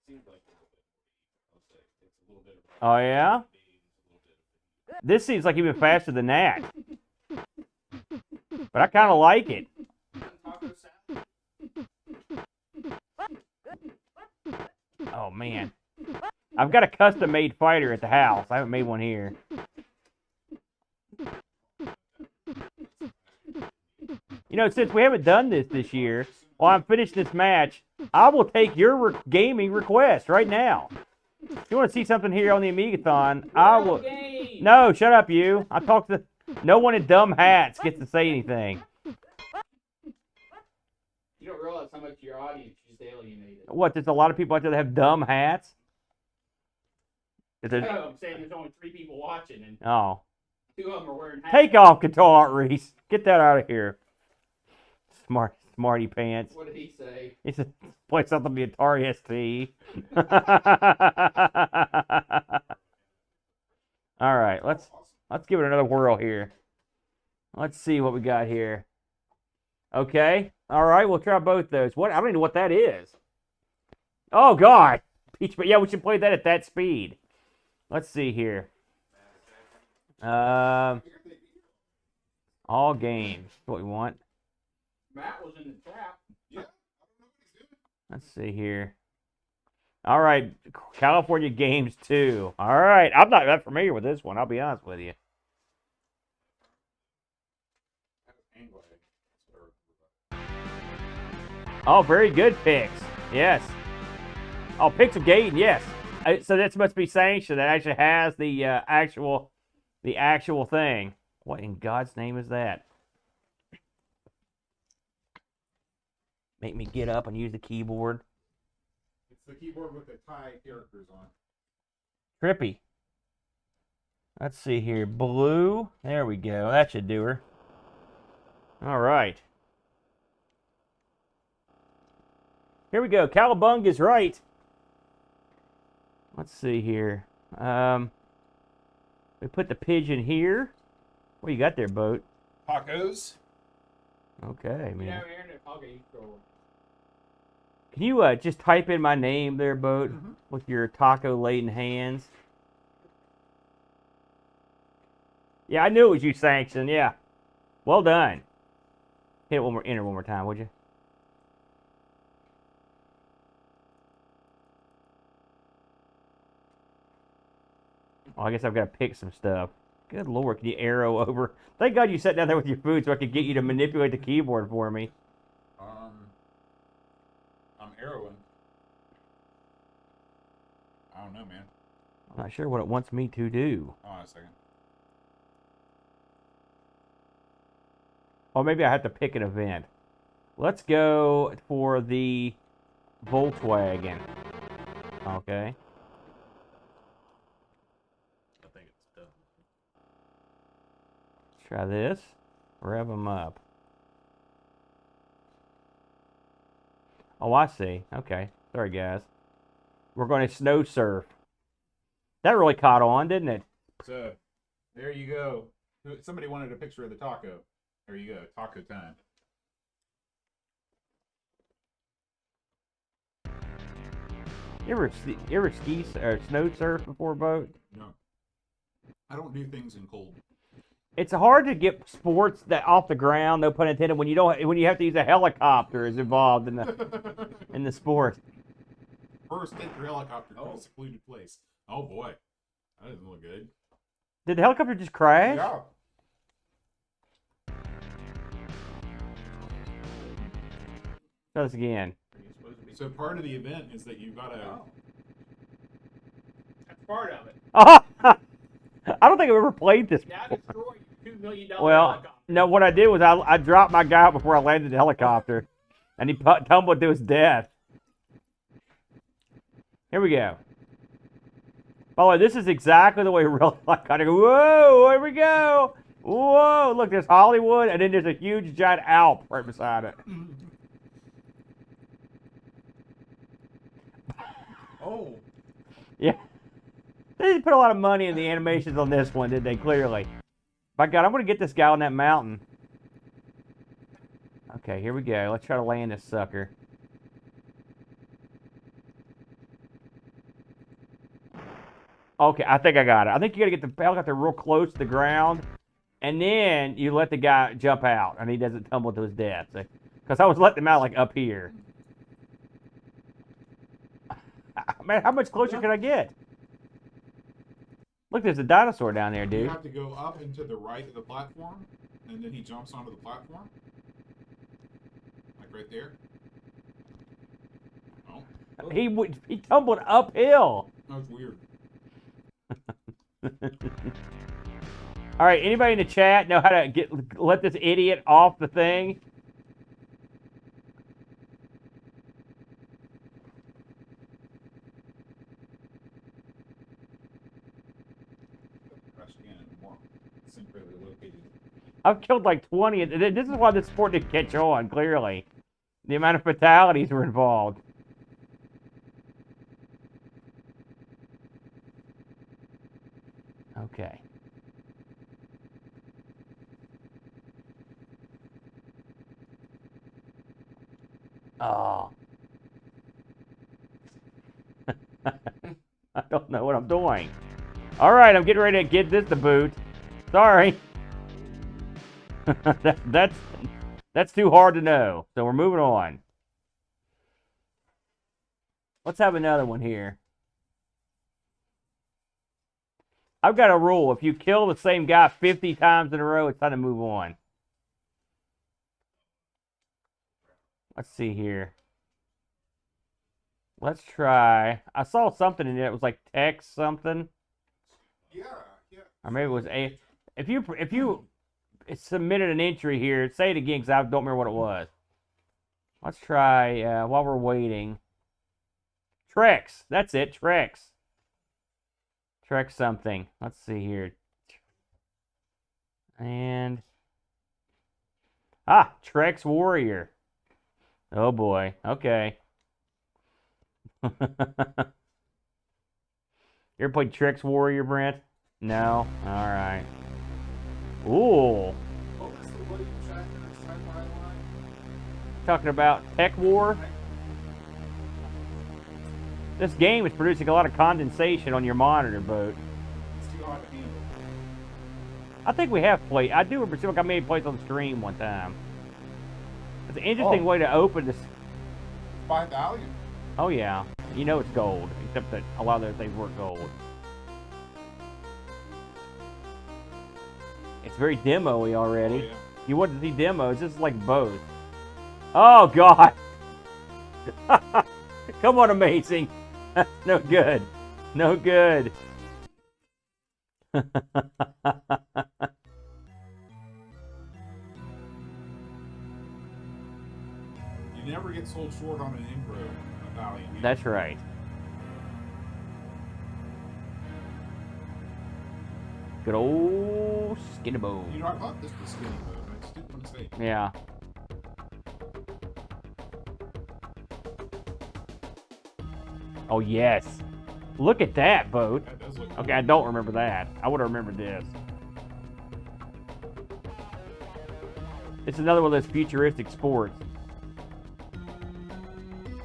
Seems like a little bit. I'll say it's a little bit of. Oh, yeah? This seems like even faster than that. But I kind of like it. Oh, man. I've got a custom-made fighter at the house. I haven't made one here. You know, since we haven't done this year, while I'm finishing this match, I will take your gaming request right now. If you want to see something here on the Amigathon, I will. No, shut up, you. I talk to. No one in dumb hats gets to say anything. You don't realize how much your audience is alienated. What? There's a lot of people out there that have dumb hats. No, I'm saying there's only 3 people watching, and Oh. 2 of them are wearing hats. Take off, Control Art Reese. Get that out of here. Smarty pants. What did he say? He said, play something on the Atari ST. All right, let's give it another whirl here. Let's see what we got here. Okay. All right, we'll try both those. What? I don't even know what that is. Oh God. Peach, but yeah, we should play that at that speed. Let's see here. All games. What we want. Matt was in the trap. Yeah, I don't know what he's doing. Let's see here. All right, California Games 2. All right, I'm not that familiar with this one. I'll be honest with you. Oh, very good picks. Yes. Oh, picks of Gaten. Yes. So that must be sanctioned. That actually has the actual thing. What in God's name is that? Make me get up and use the keyboard. It's the keyboard with the Thai characters on. Trippy. Let's see here. Blue. There we go. That should do her. All right. Here we go. Cowabunga's right. Let's see here. We put the pigeon here. What you got there, Boat? Tacos. Okay, man. Yeah, Aaron, okay, you go. Can you just type in my name there, Boat, Mm-hmm. with your taco-laden hands? Yeah, I knew it was you, Sanction. Yeah. Well done. Hit it one more, enter one more time, would you? Oh, I guess I've got to pick some stuff. Good Lord, can you arrow over? Thank God you sat down there with your food so I could get you to manipulate the keyboard for me. I'm arrowing. I don't know, man. I'm not sure what it wants me to do. Hold on a second. Or maybe I have to pick an event. Let's go for the Volkswagen. Okay. I think it's done. Try this. Rev them up. Oh, I see. Okay. Sorry, guys. We're going to snow surf. That really caught on, didn't it? So, there you go. Somebody wanted a picture of the taco. There you go. Taco time. You ever ski or snow surf before, Boat? No. I don't do things in cold. It's hard to get sports that off the ground, no pun intended, when you have to use a helicopter is involved in the sport. First, take your helicopter to a secluded place. Oh boy, that doesn't look good. Did the helicopter just crash? Yeah. Try this again. So part of the event is that you've got to. Oh. That's part of it. Oh, I don't think I've ever played this Now before. destroy your $2 million Well, helicopter. no, what I did was I dropped my guy out before I landed the helicopter, and he tumbled to his death. Here we go. By the way, this is exactly the way real life kind of go. Whoa, here we go. Whoa, look, there's Hollywood, and then there's a huge giant Alp right beside it. Oh. Yeah. They didn't put a lot of money in the animations on this one, did they? Clearly. By God, I'm going to get this guy on that mountain. Okay, here we go. Let's try to land this sucker. Okay, I think I got it. I think you got to get the helicopter real close to the ground, and then you let the guy jump out, and he doesn't tumble to his death. Because I was letting him out like up here. Man, how much closer can I get? Look, there's a dinosaur down there, You dude. have to go up and to the right of the platform, and then he jumps onto the platform. Like right there. Oh, He tumbled uphill. that was weird. All right, anybody in the chat know how to let this idiot off the thing? Crash again and more centrally located. I've killed like 20. This is why this sport didn't catch on, clearly. The amount of fatalities were involved. Okay. Oh. I don't know what I'm doing. All right, I'm getting ready to get this to boot. Sorry. That's too hard to know. So we're moving on. Let's have another one here. I've got a rule. If you kill the same guy 50 times in a row, it's time to move on. Let's see here. Let's try. I saw something in there. It was like text something. Yeah. Or maybe it was a. If you submitted an entry here, say it again because I don't remember what it was. Let's try while we're waiting. Trex. That's it. Trex. Trex something. Let's see here. And Trex Warrior. Oh boy. Okay. You ever played Trex Warrior, Brent? No? Alright. Ooh. Talking about Tech War? This game is producing a lot of condensation on your monitor, Boat. It's too hard to handle. I think we have played. I do remember seeing like I made plays on stream one time. It's an interesting way to open this. By value. Oh yeah, you know it's gold, except that a lot of those things weren't gold. It's very demo-y already. Oh, yeah. You want to see demos? This is like both. Oh God! Come on, amazing. That's no good. No good. You never get sold short on an impro value. That's right. Good old skinny boat. You know, I thought this was skinny boat. I just didn't want to say. Yeah. Oh yes. Look at that boat. That does look Okay, I don't remember that. I would have remembered this. It's another one of those futuristic sports.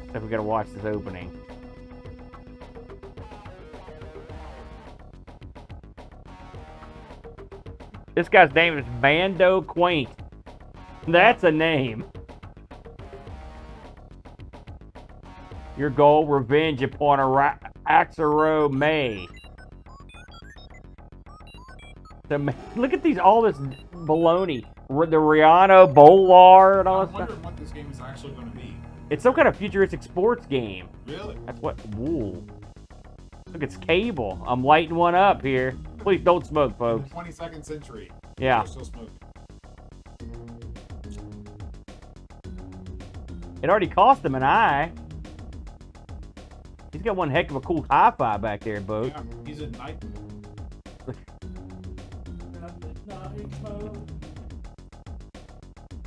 Except we gotta watch this opening. This guy's name is Bando Quaint. That's a name. Your goal, revenge upon Axaro May. Look at these, all this baloney. The Rihanna, Bolar, and all I'm this stuff. wondering what this game is actually going to be. It's some kind of futuristic sports game. Really? That's what. Whoa. Look, it's cable. I'm lighting one up here. Please don't smoke, In folks. the 22nd century. Yeah. They're still smoking. It already cost him an eye. He's got one heck of a cool hi-fi back there, Boat. Yeah, he's in night.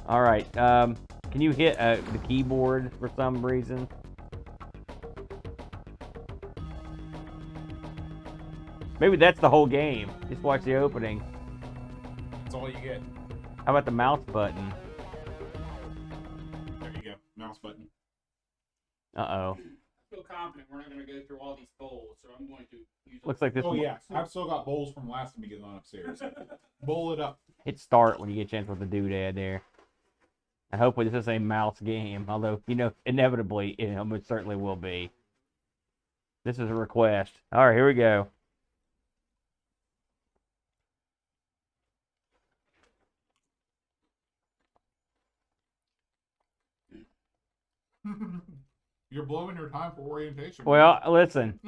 All right. Can you hit the keyboard for some reason? Maybe that's the whole game. Just watch the opening. That's all you get. How about the mouse button? There you go. Mouse button. Uh-oh. I feel confident we're not going to go through all these bowls, so I'm going to use. Looks like this Oh one. yeah, I've still got bowls from last Amigathon upstairs. Bowl it up. Hit start when you get a chance with the doodad there. And hopefully this is a mouse game. Although, you know, inevitably, it certainly will be. This is a request. All right, here we go. You're blowing your time for orientation. Well, listen.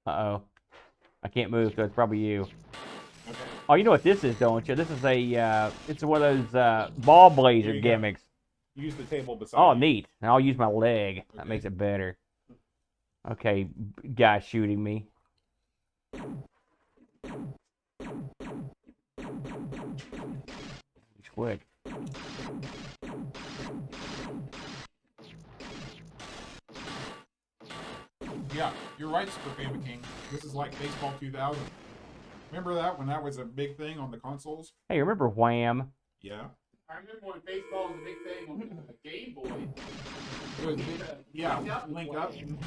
Uh-oh. I can't move, so it's probably you. Okay. Oh, you know what this is, don't you? This is a, it's one of those ball blazer There you go. gimmicks. Use the table beside Oh, you. neat. And I'll use my leg. That Okay. makes it better. Okay, guy shooting me. He's quick. Yeah, you're right, Super Family King. This is like Baseball 2000. Remember that when that was a big thing on the consoles? Hey, remember Wham? Yeah. I remember when baseball was a big thing on the Game Boy. It was big. Yeah, link up. Mhm.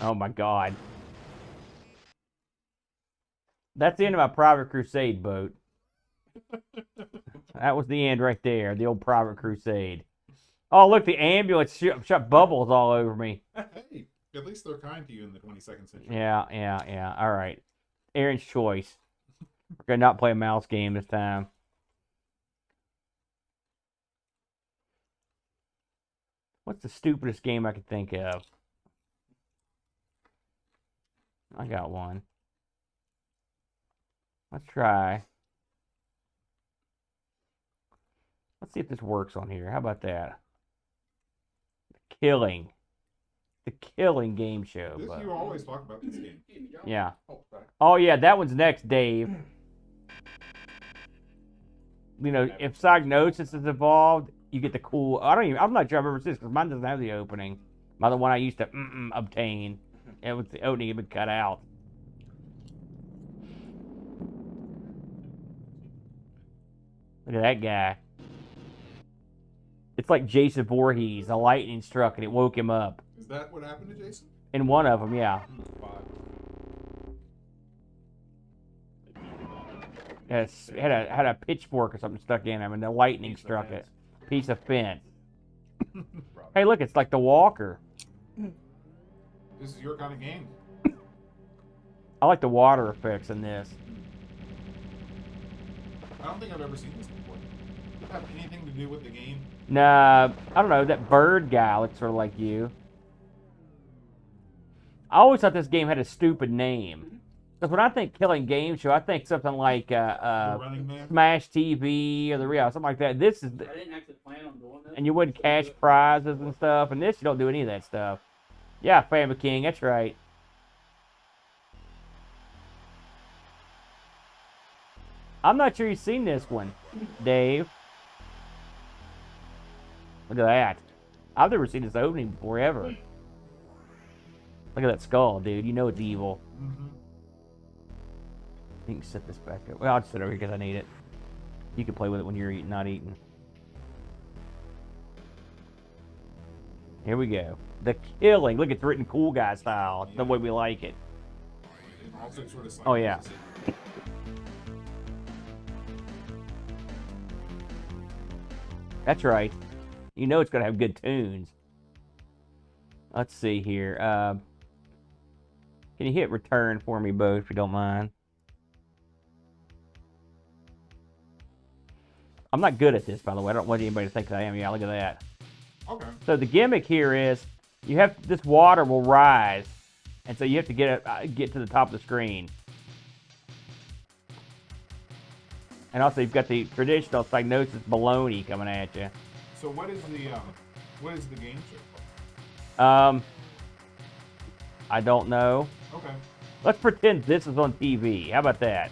Oh my God. That's the end of my Private Crusade boat. That was the end right there, the old Private Crusade. Oh, look, the ambulance shot bubbles all over me. Hey, at least they're kind to you in the 22nd century. Yeah. All right. Aaron's choice. We're going to not play a mouse game this time. What's the stupidest game I could think of? I got one. Let's try. Let's see if this works on here. How about that? The Killing game show. This, but- you always talk about this game. yeah. Oh, sorry. Oh yeah, that one's next, Dave. You know, if Psygnosis is involved, you get the cool. I'm not sure I've ever seen this because mine doesn't have the opening. My the one I used to obtain. It was the opening had been cut out. Look at that guy. It's like Jason Voorhees. A lightning struck and it woke him up. Is that what happened to Jason? In one of them, yeah. Had a pitchfork or something stuck in him, and the lightning struck it. Piece of fence. Hey, look, it's like the Walker. This is your kind of game. I like the water effects in this. I don't think I've ever seen this before. Does it have anything to do with the game? Nah, I don't know. That bird guy looks sort of like you. I always thought this game had a stupid name. Because when I think Killing Game Show, I think something like Running Man? Smash TV or the Real, something like that. This is, I didn't actually plan on doing this. and you wouldn't cash prizes and stuff. And this, you don't do any of that stuff. Yeah, Family King, that's right. I'm not sure you've seen this one, Dave. Look at that. I've never seen this opening before, ever. Look at that skull, dude. You know it's evil. Mm-hmm. You can set this back up. Well, I'll just sit over here because I need it. You can play with it when you're eating, not eating. Here we go. The killing. Look, it's written cool guy style. It's the way we like it. Also sort of Oh, yeah. That's right. You know it's going to have good tunes. Let's see here. Can you hit return for me, Bo, if you don't mind? I'm not good at this, by the way. I don't want anybody to think that I am. Yeah, look at that. Okay. So the gimmick here is you have this water will rise, and so you have to get to the top of the screen. And also you've got the traditional Psygnosis baloney coming at you. So what is the game show? I don't know. Okay. Let's pretend this is on TV. How about that?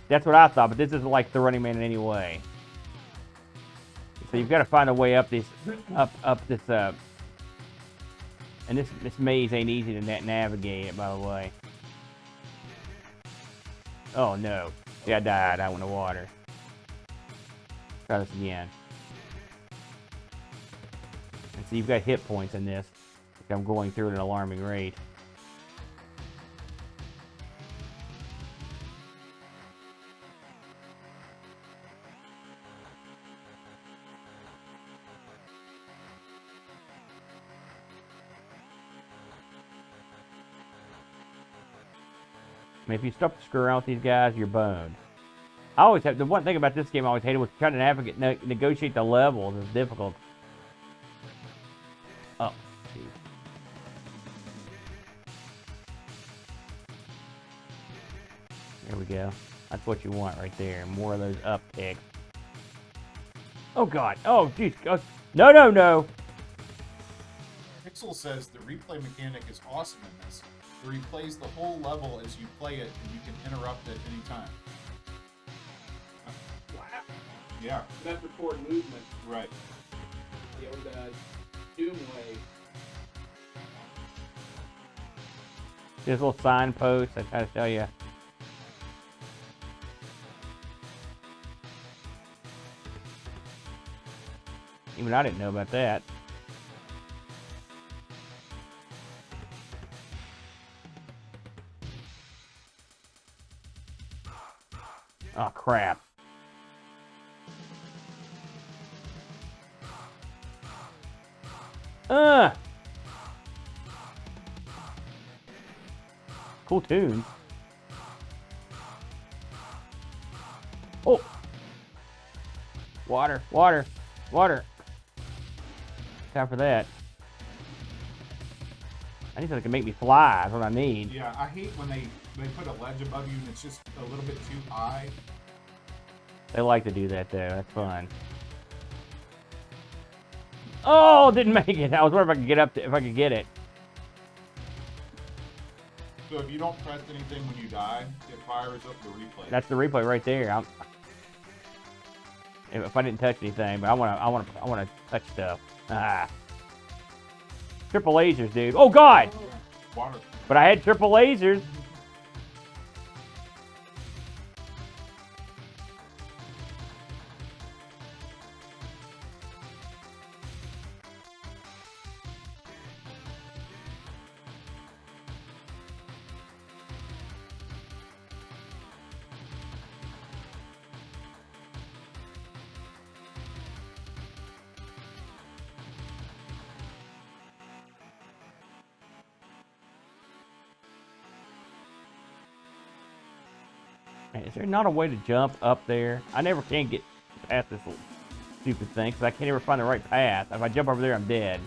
That's what I thought, but this isn't like the Running Man in any way. So you've got to find a way up this, up this, and this maze ain't easy to navigate it, by the way. Oh no, yeah, I died. I went in the water. Try this again. And so you've got hit points in this. I'm going through at an alarming rate. I mean, if you stop to screw around with these guys, you're boned. I always have, the one thing about this game I always hated was trying to negotiate the levels. It's difficult. Oh, geez. There we go. That's what you want right there. More of those up kicks. Oh, God. Oh, jeez. Oh, no, no, no. Pixel says the replay mechanic is awesome in this. It replays the whole level as you play it, and you can interrupt at any time. Wow. Yeah. That's record movement Right. the old Doom way. This little signpost, I try to tell you. Even I didn't know about that. Oh, crap. Cool tune. Oh. Water, water, water. Time for that. I need something that can make me fly. That's what I need. Yeah, I hate when they put a ledge above you and it's just a little bit too high. They like to do that, though. That's fun. Oh, didn't make it. I was wondering if I could get up to, if I could get it. So if you don't press anything when you die, it fires up the replay. That's the replay right there. If I didn't touch anything, but I want to touch stuff. Ah. Triple lasers, dude. Oh God! Water. But I had triple lasers. Man, is there not a way to jump up there? I never can get past this little stupid thing because I can't ever find the right path. If I jump over there, I'm dead.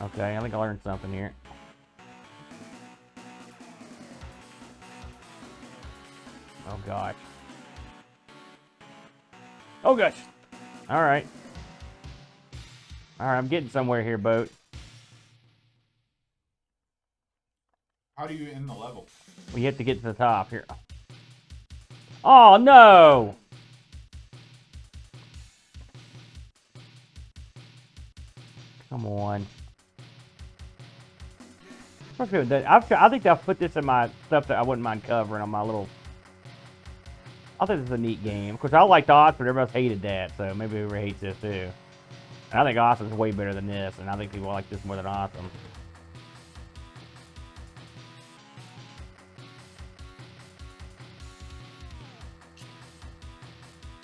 Okay, I think I learned something here. Oh gosh. Oh gosh. All right. All right, I'm getting somewhere here, boat. How do you end the level? We have to get to the top here. Oh no! Come on. I think I'll put this in my stuff that I wouldn't mind covering on my little. I think this is a neat game. Of course, I liked Awesome, but everybody else hated that, so maybe everybody hates this too. And I think Awesome is way better than this, and I think people like this more than Awesome.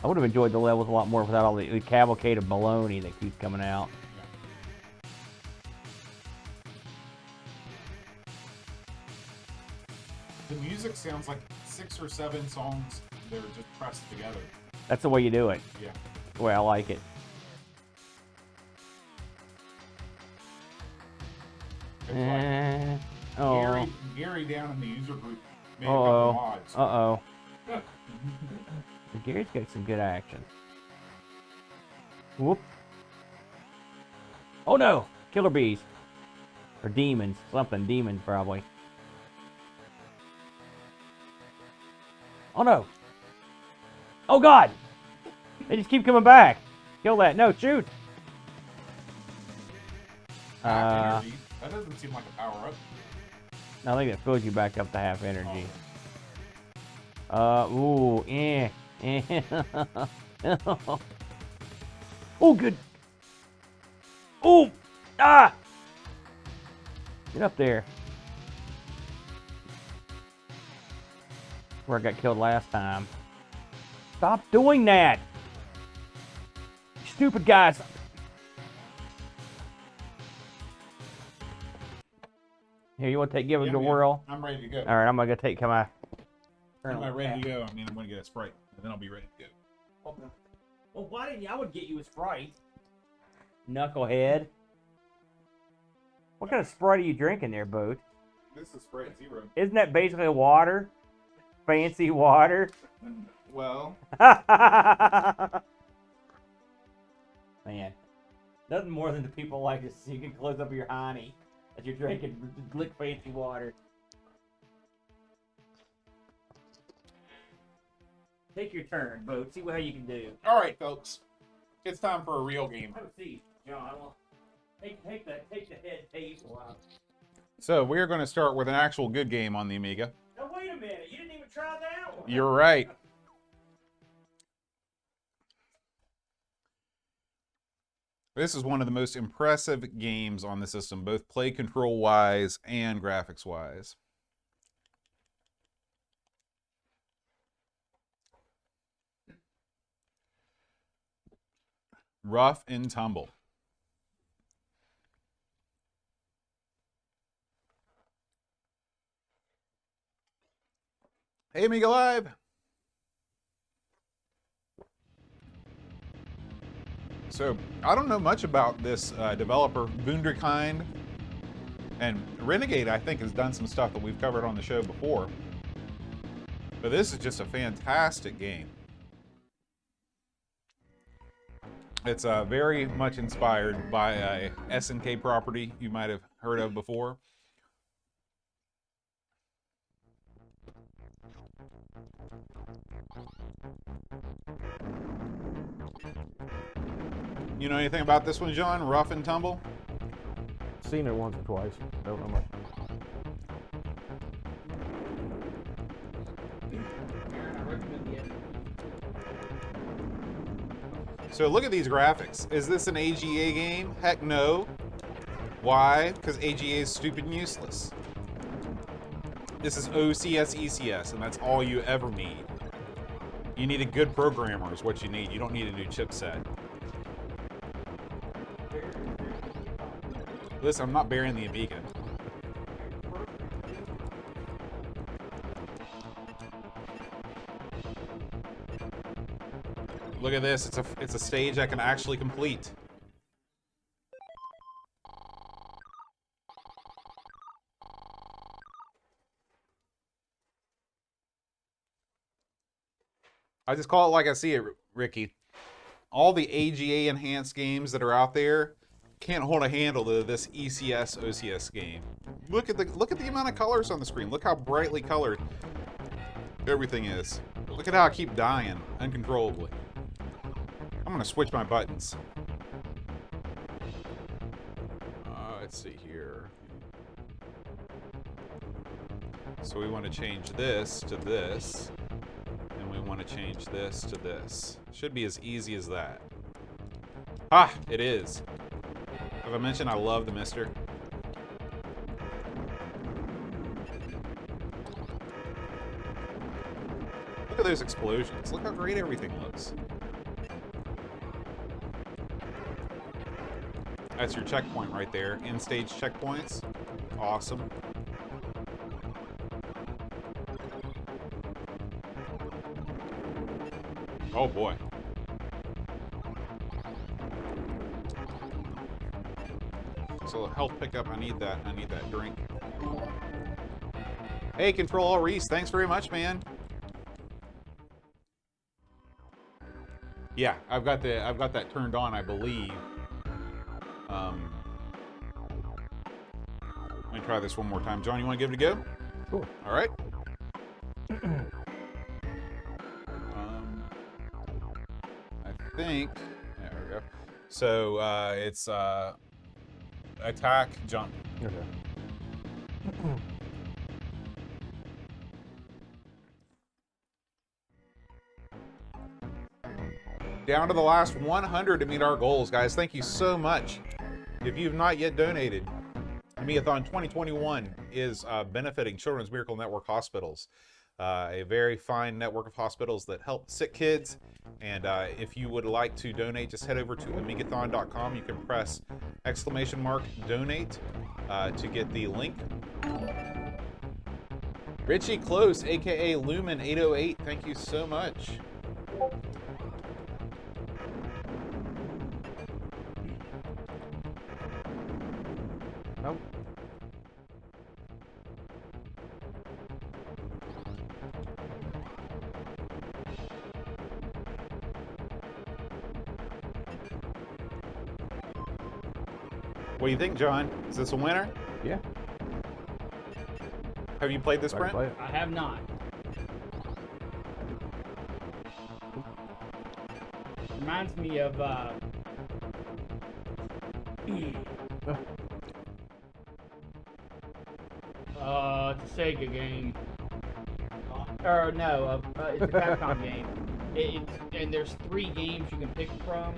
I would have enjoyed the levels a lot more without all the cavalcade of baloney that keeps coming out. The music sounds like 6 or 7 songs that are just pressed together. That's the way you do it. Yeah. The way I like it. It's like Gary down in the user group made a couple mods. Uh-oh. Gary's got some good action. Whoop. Oh no! Killer bees. Or demons. Something. Demons, probably. Oh no! Oh god! They just keep coming back. Kill that. No, shoot! Energy. That doesn't seem like a power-up. I think that fills you back up to half energy. Ooh, eh. Oh, good. Oh, ah! Get up there. Where I got killed last time. Stop doing that! You stupid guys. Here, you want to give it a whirl? I'm ready to go. All right, I'm gonna take my. I'm not ready to go. I mean, I'm gonna get a Sprite, and then I'll be ready to go. Okay. Well, why didn't you? I would get you a Sprite. Knucklehead. What kind of Sprite are you drinking there, Boat? This is Sprite Zero. Isn't that basically water? Fancy water? Well. Man. Nothing more than the people like this. You can close up your honey as you're drinking lick fancy water. Take your turn, Boat. See how you can do. All right, folks. It's time for a real game. Have a seat, John. Take the head table out. So we're going to start with an actual good game on the Amiga. Now wait a minute. You didn't even try that one. You're right. This is one of the most impressive games on the system, both play control-wise and graphics-wise. Rough and Tumble. Hey, Amiga Live! So, I don't know much about this developer, Wunderkind, and Renegade, I think, has done some stuff that we've covered on the show before. But this is just a fantastic game. It's very much inspired by a SNK property you might have heard of before. You know anything about this one, John? Rough and Tumble? Seen it once or twice. Don't know much. So look at these graphics. Is this an AGA game? Heck no. Why? Because AGA is stupid and useless. This is OCS ECS, and that's all you ever need. You need a good programmer is what you need. You don't need a new chipset. Listen, I'm not burying the Amiga. Look at this. It's a stage I can actually complete. I just call it like I see it, Ricky. All the AGA enhanced games that are out there can't hold a handle to this ECS OCS game. Look at the amount of colors on the screen. Look how brightly colored everything is. Look at how I keep dying uncontrollably. I'm gonna switch my buttons. Let's see here. So we want to change this to this, and we want to change this to this. Should be as easy as that. Ah, it is. Have I mentioned I love the Mister? Look at those explosions. Look how great everything looks. That's your checkpoint right there. In-stage checkpoints. Awesome. Oh boy. So health pickup, I need that drink. Hey, Control All Reese, thanks very much, man. Yeah, I've got that turned on, I believe. Let me try this one more time. John, you want to give it a go? Sure. All right. I think. There we go. So it's attack, jump. Okay. Down to the last 100 to meet our goals, guys. Thank you so much. If you've not yet donated, Amigathon 2021 is benefiting Children's Miracle Network hospitals, a very fine network of hospitals that help sick kids. And if you would like to donate, just head over to Amigathon.com. You can press !donate to get the link. Richie Close, aka Lumen 808, thank you so much. Nope. What do you think, John? Is this a winner? Yeah. Have you played this, I can Brent? play it. I have not. Reminds me of it's a Sega game. Or no, it's a Capcom game. And there's 3 games you can pick from.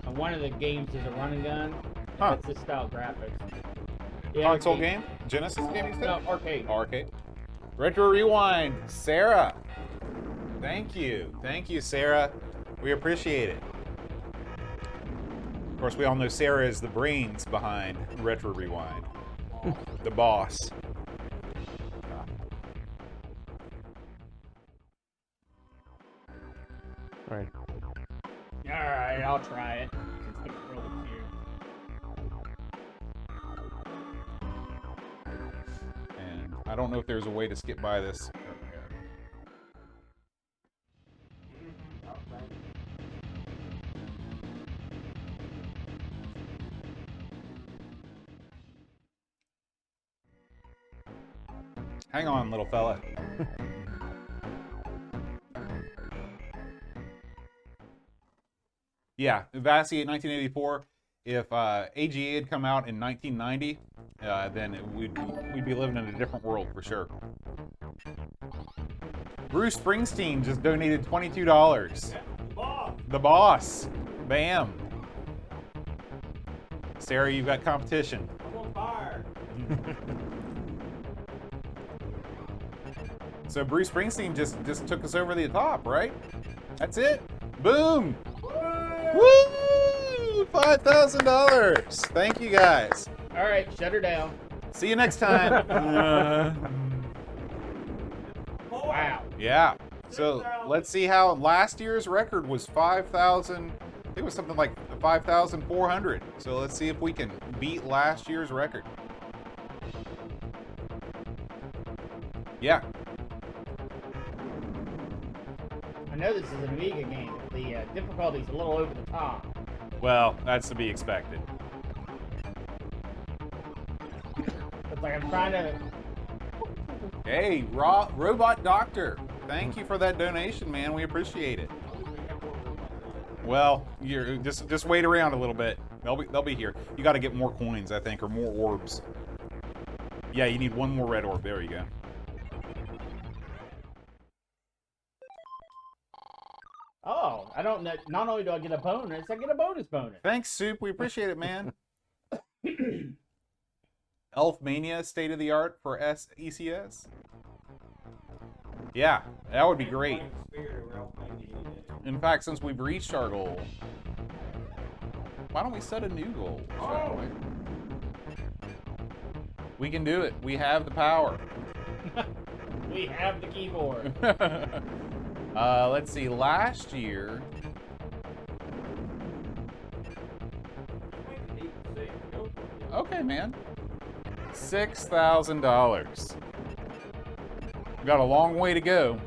And one of the games is a run and gun. Huh. That's the style graphics. Console game? Genesis game, you said? No, arcade. Arcade. Retro Rewind. Sarah. Thank you. Thank you, Sarah. We appreciate it. Of course, we all know Sarah is the brains behind Retro Rewind. The boss. All right. Alright, I'll try it. Since it's really cute. And I don't know if there's a way to skip by this. Hang on, little fella. Yeah, Vasi in 1984. If AGA had come out in 1990, then we'd be living in a different world for sure. Bruce Springsteen just donated $22. The boss. Bam. Sarah, you've got competition. I'm on fire. So Bruce Springsteen just took us over the top, right? That's it. Boom. Woo! $5,000. Thank you guys. All right, shut her down. See you next time. Wow. Yeah. So let's see how last year's record was 5,000. I think it was something like 5,400. So let's see if we can beat last year's record. Yeah. I know this is an Amiga game, but the difficulty's a little over the top. Well, that's to be expected. It's like I'm trying to. Hey, Robot Doctor, thank you for that donation, man. We appreciate it. Well, you're just wait around a little bit. They'll be here. You got to get more coins, I think, or more orbs. Yeah, you need one more red orb. There you go. Oh, I don't know. Not only do I get a bonus, I get a bonus bonus. Thanks, Soup. We appreciate it, man. Elf Mania, state of the art for ECS. Yeah, that would be great. In fact, since we've reached our goal, why don't we set a new goal? Shall we? We can do it. We have the power. We have the keyboard. Let's see. Last year, okay, man. $6,000. We've got a long way to go.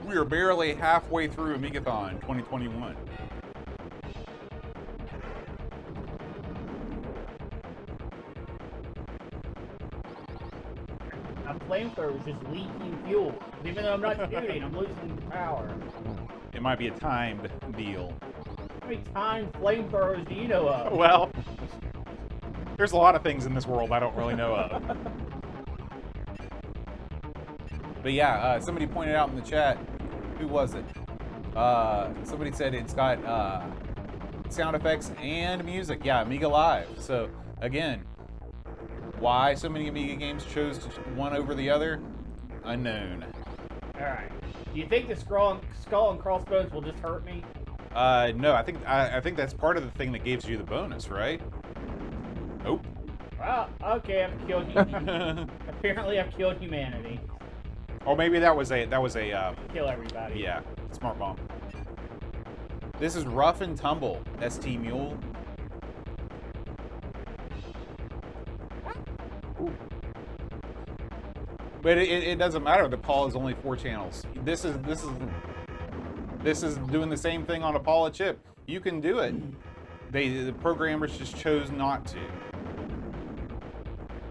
We are barely halfway through Amigathon 2021. My flamethrower is just leaking fuel. Even though I'm not shooting, I'm losing power. It might be a timed deal. How many times flamethrowers do you know of? Well, there's a lot of things in this world I don't really know of. But yeah, somebody pointed out in the chat, who was it? Somebody said it's got sound effects and music. Yeah, Amiga Live. So again, why so many Amiga games chose one over the other? Unknown. Alright. Do you think the skull and crossbones will just hurt me? No, I think that's part of the thing that gives you the bonus, right? Nope. Well, okay, I've killed you. Apparently I've killed humanity. Or maybe that was a Kill everybody. yeah, smart bomb. This is Rough and Tumble, ST Mule. Ooh. But it doesn't matter. The Paul is only 4 channels. This is doing the same thing on a Paula chip. You can do it. The programmers just chose not to,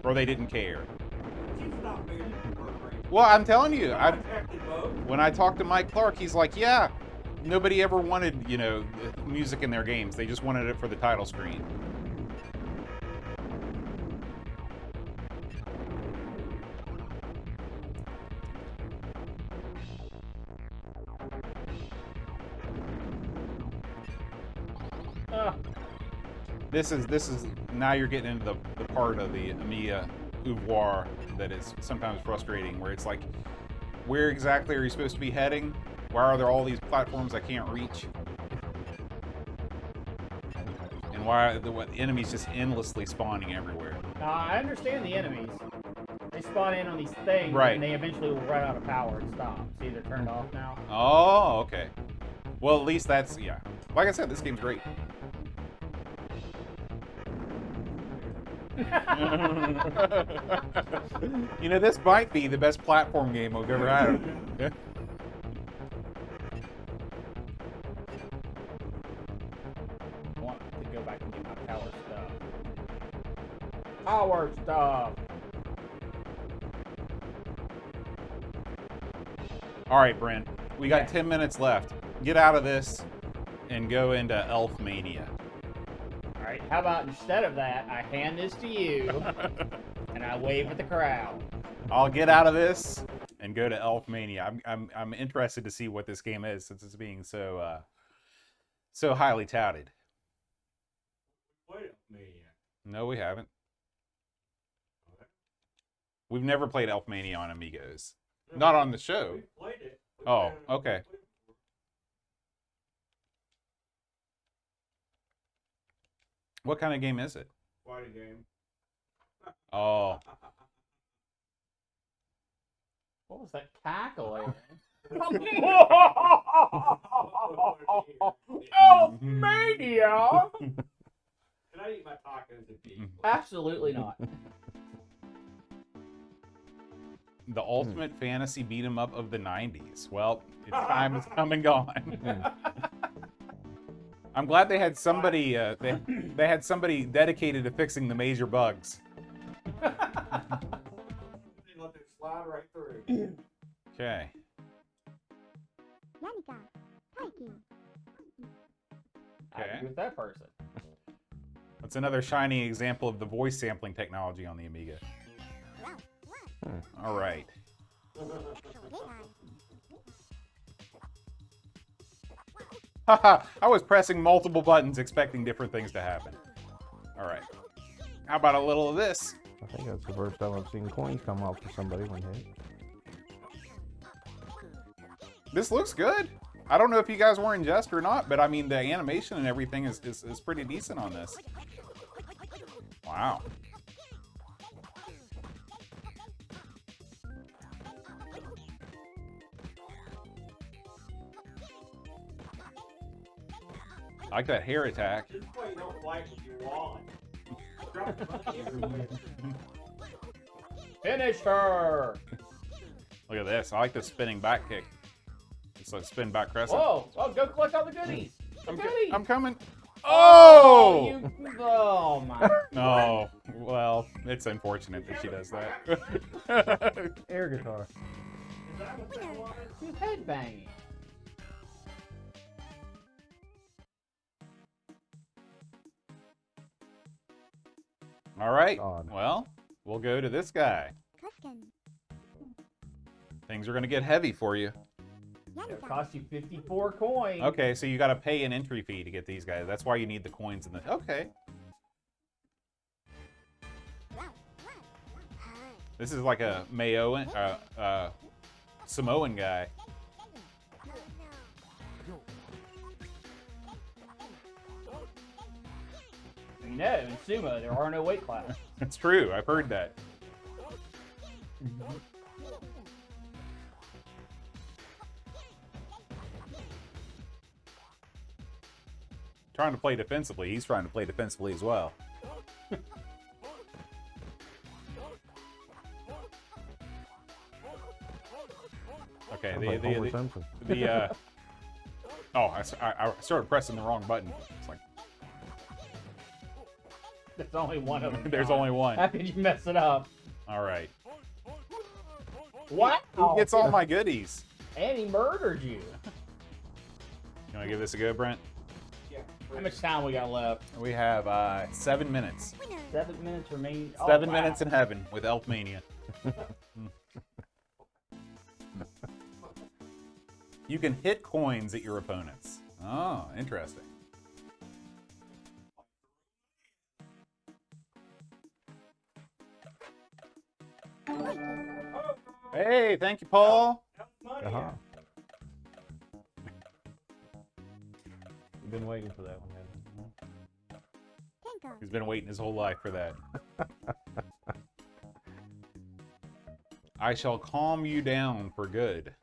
or they didn't care. Well, I'm telling you, when I talked to Mike Clark, he's like, yeah, nobody ever wanted, music in their games. They just wanted it for the title screen. This is now you're getting into the part of the Amiga oeuvre that is sometimes frustrating, where it's like, where exactly are you supposed to be heading? Why are there all these platforms I can't reach? And why are the enemies just endlessly spawning everywhere? I understand the enemies. They spawn in on these things, right, and they eventually will run out of power and stop. See, they're turned off now. Oh, okay. Well, at least that's, yeah. Like I said, this game's great. This might be the best platform game we've ever had. Yeah. I want to go back and get my power stuff. Power stuff! All right, Brent. We got 10 minutes left. Get out of this and go into Elf Mania. Alright, how about instead of that, I hand this to you, and I wave at the crowd. I'll get out of this and go to Elf Mania. I'm interested to see what this game is, since it's being so highly touted. Played Elf Mania. No, we haven't. We've never played Elf Mania on Amigos. Not on the show. We played it. Oh, okay. What kind of game is it? Fighting game. Oh, What was that cackle? Aaron? Oh, mania! Can I eat my tacos and beef? Absolutely not. the ultimate fantasy beat 'em up of the 90s. Well, its time has come and gone. I'm glad they had somebody. They had somebody dedicated to fixing the major bugs. They let it slide right through. Okay. 何か大金 I Okay. agree with that person. That's another shining example of the voice sampling technology on the Amiga. All right. それが Haha, I was pressing multiple buttons expecting different things to happen. All right. How about a little of this? I think that's the first time I've seen coins come off for somebody when hit. This looks good. I don't know if you guys were in jest or not, but I mean, the animation and everything is pretty decent on this. Wow. I like that hair attack. This way you don't like what you want. Drop money everywhere. Finish her! Look at this. I like the spinning back kick. It's like spin back crescent. Whoa! Oh, go collect all the goodies! The goodies! I'm coming. Oh! Oh my! No. Well, it's unfortunate that she does that. Air guitar. Is that what that was? She's headbanging. All right. Odd. Well, we'll go to this guy. 確かに Things are going to get heavy for you. 何 It か cost you 54 coins. Okay, so you got to pay an entry fee to get these guys. That's why you need the coins in the. Okay. This is like a Mayoan, Samoan guy. You know, in sumo, there are no weight classes. It's true. I've heard that. Trying to play defensively. He's trying to play defensively as well. Okay, Sounds like Homer Simpson. oh, I started pressing the wrong button. It's like, There's only one of them. there's John. only one. How could you mess it up? All right. What? Who gets all my goodies? And he murdered you. You want to give this a go, Brent? Yeah. How much time we got left? We have 7 minutes. 7 minutes remaining. Oh, 7 wow. minutes in heaven with Elfmania. You can hit coins at your opponents. Oh, interesting. Hey, thank you, Paul. That's money. Uh-huh. You've been waiting for that one, haven't you? 天下 He's been waiting his whole life for that. I shall calm you down for good.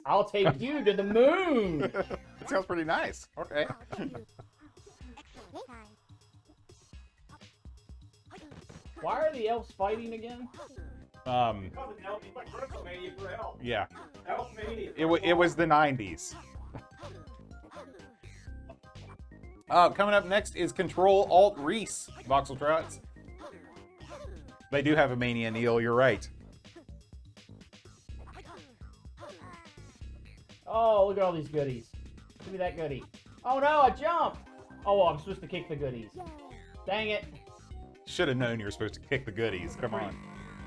I'll take you to the moon. That sounds pretty nice. Okay. 天下 Why are the elves fighting again? Because it's Elf, it's like WrestleMania for Elf. Yeah. Elfmania. It was the 90s. Coming up next is Control Alt Reese, Voxel Trots. They do have a Mania, Neil. You're right. Oh, look at all these goodies. Give me that goodie. Oh no, I jumped. Oh, well, I'm supposed to kick the goodies. Dang it. Should have known you were supposed to kick the goodies. Come on.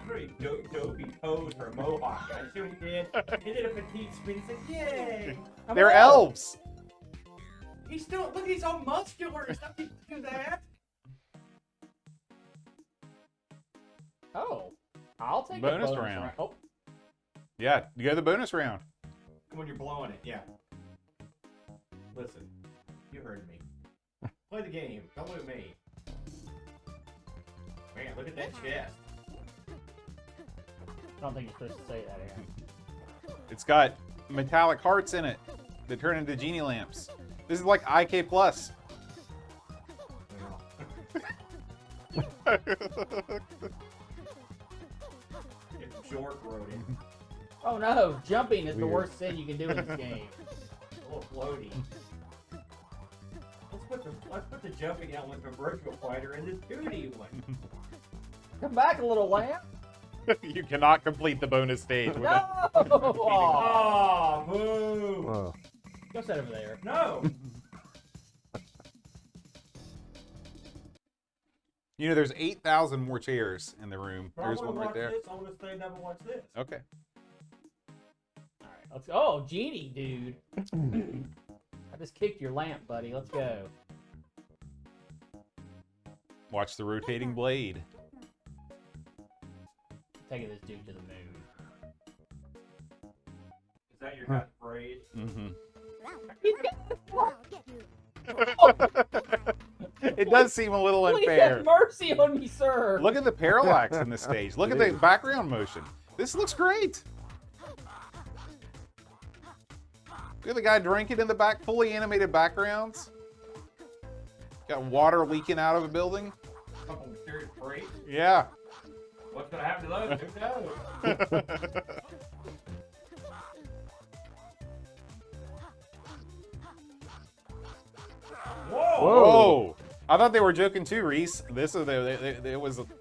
Pretty dopey pose for a mohawk. I assume he did. He did a petite spin. He said, "Yay!" I'm They're an elf. elves. He's still look. He's all muscular and stuff. He can do that. Oh, I'll take Bonus a bonus round. Oh, Yeah, you go to the bonus round. Come on, you're blowing it. Yeah. Listen, you heard me. Play the game. Don't look at me. Man, look at that chest. I don't think you're supposed to say that, Aaron. It's got metallic hearts in it that turn into genie lamps. This is like IK Plus. It's short roaded. Oh no, jumping is the Weird. worst thing you can do in this game. A little floaty. Let's put the jumping element from Virtual Fighter in the 2D one. Come back, a little lamp. You cannot complete the bonus stage with No! Oh, boo! Whoa. Go sit over there. No! You know, there's 8,000 more chairs in the room. I There's want one to right watch there. this. I want to stay down and watch this. Okay. All right, let's. Oh, genie, dude. I just kicked your lamp, buddy. Let's go. Watch the rotating blade. Taking this dude to the moon. Is that your hot phrase? Mm-hmm. I'll get you. It does seem a little Please unfair. have mercy on me, sir. Look at the parallax in this stage. Look at the background motion. This looks great. Look at the guy drinking in the back, fully animated backgrounds. Got water leaking out of a building. Couple mysterious phrases. Yeah. What's going to happen to those? Who knows? Whoa! Whoa! I thought they were joking too, Reese. This is they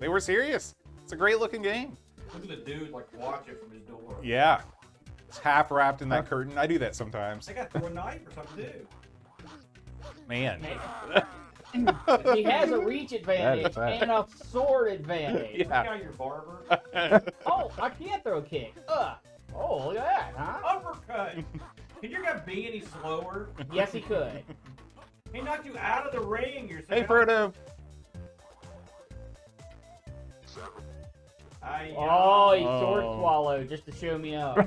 were serious. It's a great looking game. Look at the dude like watching from his door. Yeah. It's half wrapped in that curtain. I do that sometimes. They got to throw a knife or something too. Man. He has a reach advantage That is and a sword advantage. Look Yeah. out, your barber. Oh, I can't throw a kick. Oh, look at that, huh? Uppercut. Can your guy be any slower? Yes, he could. He knocked you out of the ring. You're Hey, saying. Frodo. Oh, he sword swallowed just to show me up.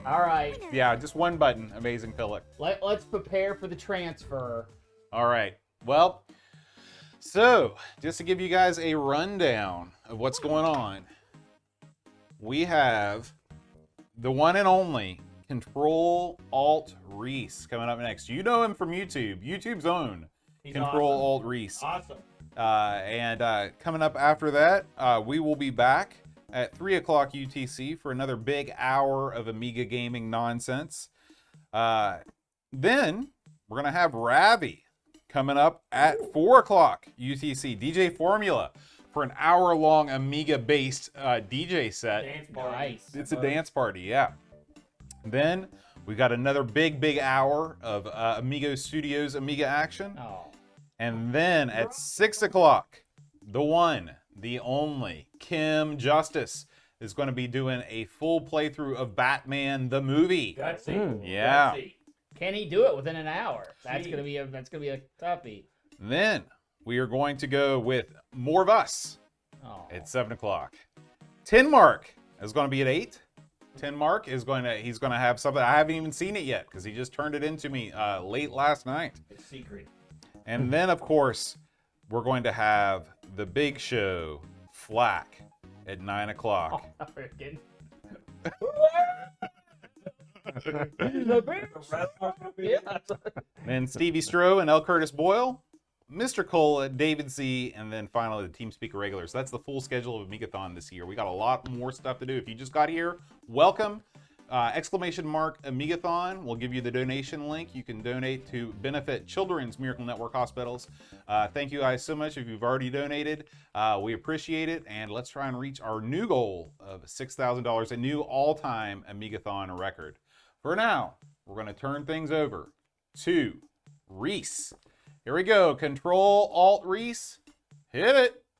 All right, Yeah, just one button. Amazing Philip. let's prepare for the transfer. All right. Well, so just to give you guys a rundown of what's going on, we have the one and only Control Alt Reese coming up next. You know him from YouTube, YouTube's own He's Control awesome. Alt Reese. Awesome. And coming up after that, we will be back at 3 o'clock UTC for another big hour of Amiga gaming nonsense. Then we're going to have Ravi coming up at 4 o'clock UTC, DJ Formula, for an hour-long Amiga-based DJ set. Dance party. Nice. It's a dance party, yeah. Then we got another big hour of Amigos Studios Amiga action. Oh, And then at 6 o'clock, the one, the only, Kim Justice is going to be doing a full playthrough of Batman the movie. Gutsy. Yeah. Gutsy. can he do it within an hour? That's Gee. gonna be a toughie. Then we are going to go with More of Us Oh, at 7 o'clock. Tin Mark is going to be at 8. Tin Mark is he's going to have something. I haven't even seen it yet because he just turned it into me late last night. It's secret. And then, of course, we're going to have the big show, Flack, at 9 o'clock. oh freaking. Yeah. Then Stevie Stroh and L. Curtis Boyle, Mr. Cole, David C., and then finally the Team Speaker regulars. That's the full schedule of Amigathon this year. We got a lot more stuff to do. If you just got here, welcome. Exclamation mark Amigathon will give you the donation link. You can donate to benefit Children's Miracle Network Hospitals. Thank you guys so much if you've already donated. We appreciate it, and let's try and reach our new goal of $6,000, a new all-time Amigathon record. For now, we're going to turn things over to Reese. Here we go. Control Alt Reese. Hit it.